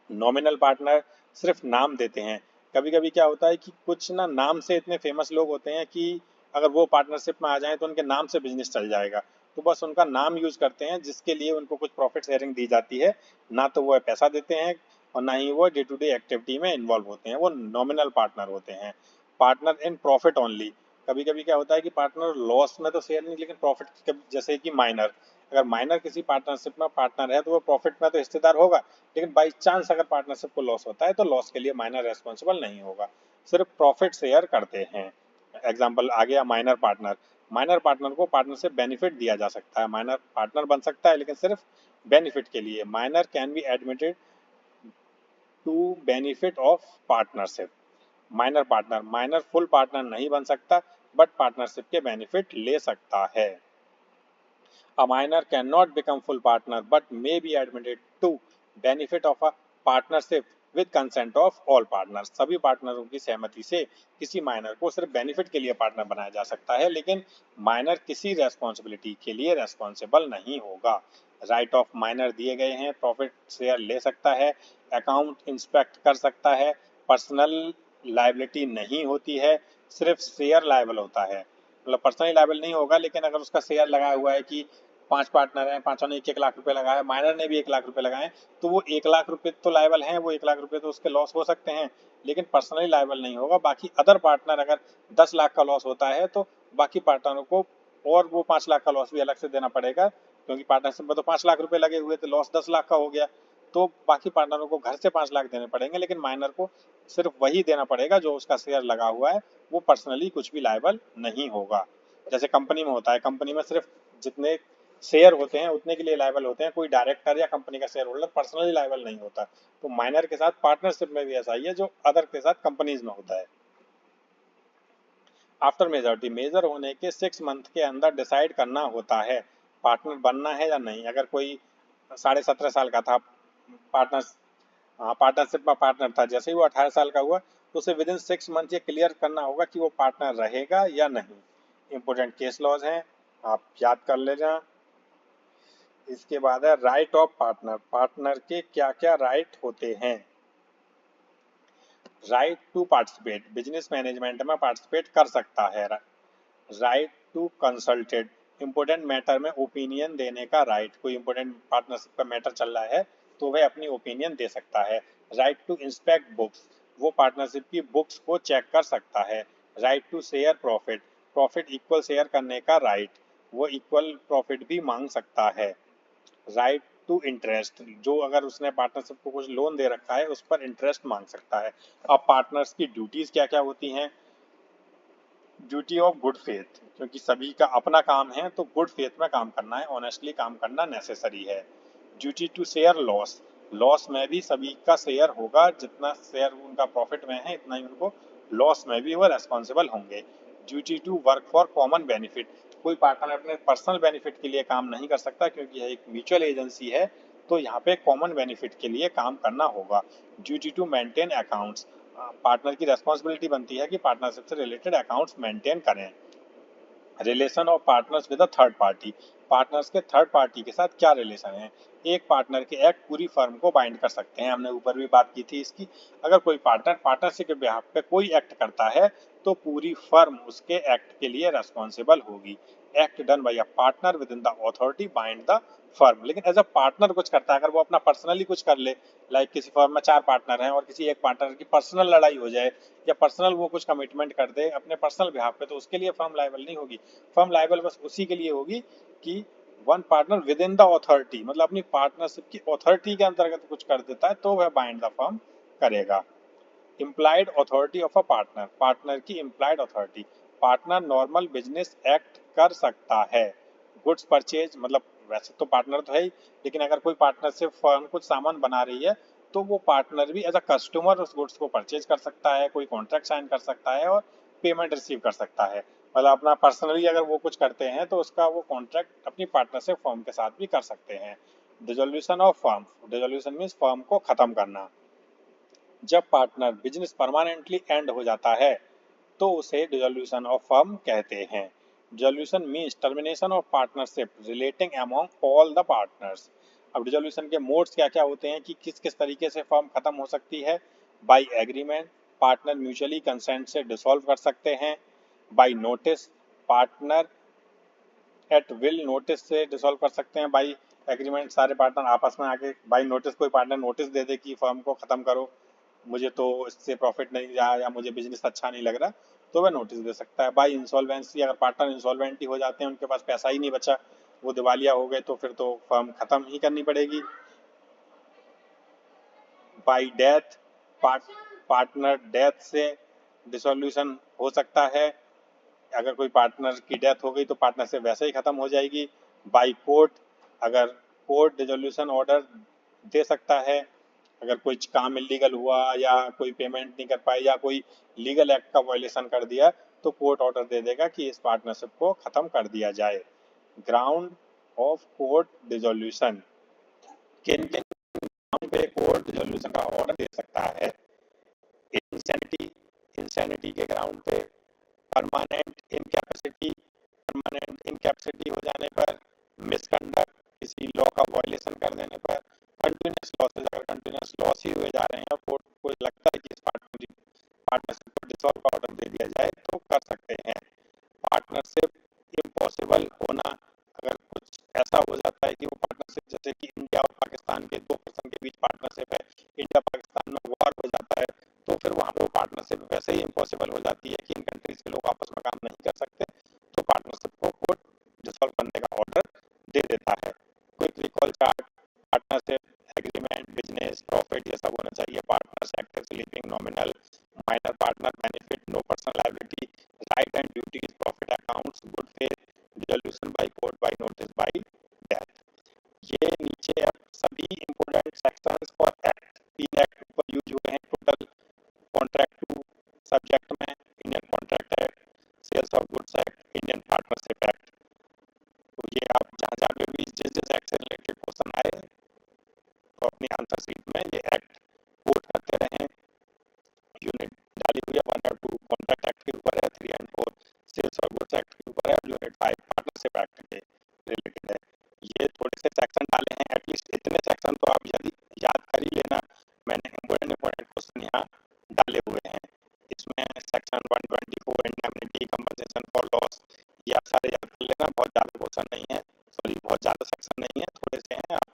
नॉमिनल पार्टनर सिर्फ नाम देते हैं। कभी कभी क्या होता है कि कुछ ना नाम से इतने फेमस लोग होते हैं कि अगर वो पार्टनरशिप में आ जाएं तो उनके नाम से बिजनेस चल जाएगा, तो बस उनका नाम यूज करते हैं जिसके लिए उनको कुछ प्रॉफिट शेयरिंग दी जाती है। ना तो वो पैसा देते हैं और ना ही वो डे टू डे एक्टिविटी में इन्वॉल्व होते हैं, वो नॉमिनल पार्टनर होते हैं। Partner in profit only. कभी कभी क्या होता है कि पार्टनर लॉस में तो शेयर नहीं लेकिन प्रॉफिट, जैसे कि माइनर, अगर माइनर किसी पार्टनरशिप में पार्टनर है तो वो प्रॉफिट में तो हिस्सेदार होगा, लेकिन बाई चांस अगर पार्टनरशिप को लॉस होता है तो लॉस के लिए माइनर रेस्पॉन्सिबल नहीं होगा, सिर्फ प्रॉफिट शेयर करते हैं। एग्जाम्पल आ गया माइनर पार्टनर। माइनर पार्टनर को पार्टनरशिप बेनिफिट दिया जा सकता है, माइनर पार्टनर बन सकता है लेकिन सिर्फ बेनिफिट के लिए। Minor can be admitted to benefit of partnership. Minor partner, minor full partner नहीं बन सकता बट पार्टनरशिप के बेनिफिट ले सकता है। A minor cannot become full partner but may be admitted to benefit of a partnership with consent of all partners। सभी पार्टनरों की सहमति से किसी माइनर को सिर्फ बेनिफिट के लिए पार्टनर बनाया जा सकता है, लेकिन माइनर किसी रेस्पॉन्सिबिलिटी के लिए रेस्पॉन्सिबल नहीं होगा। राइट ऑफ माइनर दिए गए हैं, प्रॉफिट शेयर ले सकता है, अकाउंट इंस्पेक्ट कर सकता है, पर्सनल लायबिलिटी नहीं होती है, सिर्फ शेयर लायबल होता है। मतलब पर्सनली लायबल नहीं होगा, लेकिन अगर उसका शेयर लगाया हुआ है कि 5 पार्टनर हैं, पांचों ने 1-1 लाख रुपए लगाया, माइनर ने भी 1 लाख रुपए लगाए, तो वो 1 लाख रुपए तो लायबल हैं, वो 1 लाख रुपए तो उसके लॉस हो सकते हैं, लेकिन पर्सनली लायबल नहीं होगा। बाकी अदर पार्टनर अगर 10 लाख का लॉस होता है तो बाकी पार्टनरों को और वो 5 लाख का लॉस भी अलग से देना पड़ेगा, क्योंकि पार्टनरशिप में तो 5 लाख रुपए लगे हुए थे, लॉस 10 लाख का हो गया, तो बाकी पार्टनरों को घर से 5 लाख देने पड़ेंगे, लेकिन माइनर को सिर्फ वही देना पड़ेगा जो उसका शेयर लगा हुआ है, वो पर्सनली कुछ भी लायबल नहीं होगा। जैसे कंपनी में होता है, कंपनी में सिर्फ जितने शेयर होते हैं उतने के लिए लायबल होते हैं, कोई डायरेक्टर या कंपनी का शेयर होल्डर पर्सनली लायबल नहीं होता। तो माइनर के साथ पार्टनरशिप में भी ऐसा ही है जो अदर के साथ कंपनीज में होता है। आफ्टर मेजोरिटी, मेजर होने के 6 मंथ के अंदर डिसाइड करना होता है पार्टनर बनना है या नहीं। अगर कोई 17.5 साल का था पार्टनर, पार्टनरशिप में पार्टनर था, जैसे ही वो 18 साल का हुआ तो उसे विद इन 6 मंथ ये क्लियर करना होगा कि वो पार्टनर रहेगा या नहीं। इंपॉर्टेंट केस लॉज हैं, आप याद कर लेना। इसके बाद है राइट ऑफ पार्टनर, पार्टनर के क्या क्या राइट होते हैं। Right to participate, business management में पार्टिसिपेट कर सकता है। Right to consulted, important matter में ओपिनियन देने का राइट, कोई इंपोर्टेंट पार्टनरशिप का मैटर चल रहा है तो वह अपनी ओपिनियन दे सकता है। राइट टू इंस्पेक्ट बुक्स, वो पार्टनरशिप की बुक्स को चेक कर सकता है। Right to share profit, profit equal share करने का राइट, वो इक्वल प्रॉफिट भी मांग सकता है। राइट टू इंटरेस्ट, जो अगर उसने पार्टनरशिप को कुछ लोन दे रखा है उस पर इंटरेस्ट मांग सकता है। अब पार्टनर्स की ड्यूटीज क्या क्या होती हैं। ड्यूटी ऑफ गुड फेथ, क्योंकि सभी का अपना काम है तो गुड फेथ में काम करना है, ऑनेस्टली काम करना नेसेसरी है। Duty to share loss, loss में भी सभी का शेयर होगा, जितना शेयर उनका प्रॉफिट में है इतना ही उनको लॉस में भी वो रेस्पॉन्सिबल होंगे। Duty to work for common benefit, कोई पार्टनर अपने पर्सनल बेनिफिट के लिए काम नहीं कर सकता क्योंकि यह एक म्यूचुअल एजेंसी है, तो यहाँ पे कॉमन बेनिफिट के लिए काम करना होगा। Duty to maintain accounts, partner की रेस्पॉन्सिबिलिटी बनती है कि पार्टनरशिप से रिलेटेड अकाउंट्स मेंटेन करें। Relation of partners with a third party, partners के थर्ड पार्टी के साथ क्या रिलेशन है। एक पार्टनर के एक्ट पूरी फर्म को बाइंड कर सकते हैं, हमने ऊपर भी बात की थी इसकी। अगर कोई पार्टनर पार्टनरशिप के बिहाफ पे कोई एक्ट करता है तो पूरी फर्म उसके एक्ट के लिए रेस्पॉन्सिबल होगी। Act done by a partner with in the authority bind the firm, लेकिन एज अ पार्टनर कुछ करता है, अगर वो अपना पर्सनली कुछ कर ले, लाइक किसी फर्म में 4 पार्टनर हैं और किसी एक पार्टनर की पर्सनल लड़ाई हो जाए या पर्सनल वो कुछ कमिटमेंट कर दे अपने पर्सनल बिहाफ पे, तो उसके लिए फर्म लायबल नहीं होगी। फर्म लायबल बस उसी के लिए होगी कि one partner with in the authority, मतलब अपनी पार्टनरशिप की अथॉरिटी के अंतर्गत कुछ कर देता है तो वह बाइंड द फर्म करेगा। Implied authority of a partner, partner की implied authority, partner normal business act कर सकता है। गुड्स परचेज, मतलब वैसे तो पार्टनर तो है ही, लेकिन अगर कोई पार्टनरशिप फर्म कुछ सामान बना रही है तो वो पार्टनर भी एज अ कस्टमर उस गुड्स को परचेज कर सकता है, कोई कॉन्ट्रैक्ट साइन कर सकता है और पेमेंट रिसीव कर सकता है। मतलब अपना पर्सनली अगर वो कुछ करते हैं तो उसका वो कॉन्ट्रैक्ट अपनी पार्टनरशिप फर्म के साथ भी कर सकते हैं। Dissolution of firm, dissolution means firm को खत्म करना। जब पार्टनर बिजनेस परमानेंटली एंड हो जाता है तो उसे डिसोल्यूशन ऑफ फर्म कहते हैं। Dissolution means termination of partnership relating among all the partners. अब डिसोल्यूशन के मोड्स क्या क्या होते हैं कि किस किस तरीके से फर्म खत्म हो सकती है। By agreement, partner mutually consent से डिसॉल्व कर सकते हैं। By notice, partner at will notice से डिसॉल्व कर सकते हैं। बाई एग्रीमेंट, सारे पार्टनर आपस में आके बाई नोटिस, कोई पार्टनर नोटिस दे दे कि फर्म को खत्म करो, मुझे तो इससे प्रॉफिट नहीं रहा या मुझे बिजनेस अच्छा नहीं लग रहा, तो वह नोटिस दे सकता है। बाई इंसॉल्वेंसी, अगर पार्टनर इंसॉल्वेंट ही हो जाते हैं, उनके पास पैसा ही नहीं बचा, वो दिवालिया हो गए, तो फिर तो फर्म खत्म ही करनी पड़ेगी। बाई डेथ, पार्टनर डेथ से डिसोल्यूशन हो सकता है, अगर कोई पार्टनर की डेथ हो गई तो पार्टनरशिप वैसे ही खत्म हो जाएगी। बाई कोर्ट, अगर कोर्ट डिसोल्यूशन ऑर्डर दे सकता है, अगर कोई काम इलीगल हुआ या कोई पेमेंट नहीं कर पाई या कोई लीगल एक्ट का वायलेशन कर दिया तो कोर्ट ऑर्डर दे देगा कि इस पार्टनरशिप को खत्म कर दिया जाए। ग्राउंड ऑफ कोर्ट डिसोल्यूशन, किन किन ग्राउंड पे कोर्ट डिसोल्यूशन का ऑर्डर दे सकता है। इंसैनिटी, इंसैनिटी के ग्राउंड पे। परमानेंट इनकैपेसिटी, परमानेंट इनकैपेसिटी हो जाने पर। मिसकंडक्ट, किसी लॉ का वायलेशन कर देने पर। कंटिन्यूस लॉसेज, अगर कंटिन्यूस लॉस ही हुए जा रहे हैं और कोर्ट को लगता है कि इस पार्टनरशिप को डिसॉल्व का ऑर्डर दे दिया जाए तो कर सकते हैं। पार्टनरशिप इम्पॉसिबल होना, अगर कुछ ऐसा हो जाता है कि वो पार्टनरशिप, जैसे कि इंडिया और पाकिस्तान के 2 पर्सन के बीच पार्टनरशिप है, इंडिया पाकिस्तान में वॉर हो जाता है, तो फिर वहां पे वो पार्टनरशिप वैसे ही इम्पॉसिबल हो जाती है कि इन कंट्रीज के लोग आपस में काम नहीं कर सकते, तो पार्टनरशिप को कोर्ट दे देता है। Quick recall chart, partnership agreement, business profit, ये सब होना चाहिए। Partners active sleeping nominal, minor partner benefit, no personal liability, right and duties, profit accounts, good faith, dissolution by court, by notice, by death. ये नीचे अब सभी important sections for act, 3 act ऊपर use हुए हैं टोटल। कॉन्ट्रैक्ट टू सब्जेक्ट में Indian contract act, sales of goods act, Indian partnership act. तो ये आप जहाँ जहाँ पे भी जिस जिस एक्ट से रिलेटेड क्वेश्चन आए तो अपनी आंसर शीट में ये एक्ट कोट करते रहें। यूनिट डाली हुई है 1 और 2 कॉन्ट्रैक्ट एक्ट के ऊपर है, 3 और 4 सेल्स ऑफ गुड्स एक्ट के ऊपर है, यूनिट 5 पार्टनरशिप एक्ट के रिलेटेड है। ये थोड़े से सेक्शन डाले हैं, एटलीस्ट इतने सेक्शन तो आप यदि याद कर ही लेना। मैंने इंपॉर्टेंट क्वेश्चन यहाँ डाले हुए हैं। इसमें section 124 indemnity, compensation for loss, ये आप सारे याद कर लेना। बहुत ज़्यादा क्वेश्चन नहीं है, सॉरी बहुत ज़्यादा सेक्शन नहीं है, थोड़े से हैं। आप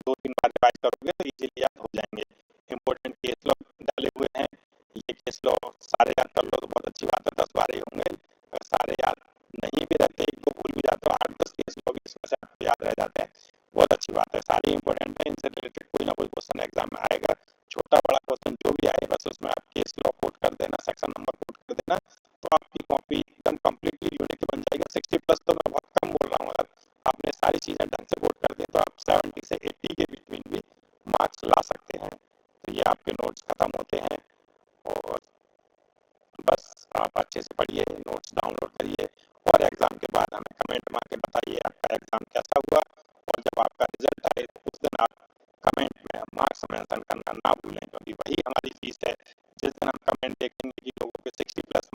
2-3 बार रिवाइज करोगे तो इजीली याद हो जाएंगे। इंपॉर्टेंट केस लॉ डाले हुए हैं, ये केस लॉ सारे याद कर लो तो बहुत अच्छी बात है, 10 बार ही होंगे। अगर सारे याद नहीं भी रहते, एक दो भूल भी जाते हो, 8-10 केस लॉ भी इसमें से आपको याद रह जाते हैं, बहुत अच्छी बात है। सारे इंपॉर्टेंट है, इनसे रिलेटेड कोई ना कोई क्वेश्चन एग्जाम में आएगा। छोटा बड़ा क्वेश्चन जो भी आए बस उसमें आप केस लॉ कोट कर देना, सेक्शन नंबर कोट कर देना, तो आपकी कॉपी एकदम कम्प्लीटली यूनिक बन जाएगा। 60+ तो मैं बहुत कम बोल रहा हूँ, अगर आपने सारी चीज़ें ढंग से कोट कर दी तो आप 70 से 80 के बिटवीन भी मार्क्स ला सकते हैं। तो ये आपके नोट्स खत्म होते हैं और बस आप अच्छे से पढ़िए, नोट्स डाउनलोड करिए और एग्जाम के बाद हमें कमेंट में आके बताइए आपका एग्जाम कैसा हुआ। और जब आपका रिजल्ट आए तो उस दिन आप कमेंट में मार्क्स मेंशन करना ना भूलें, क्योंकि वही हमारी फीस है। जिस दिन हम कमेंट देखेंगे कि लोगों के 60+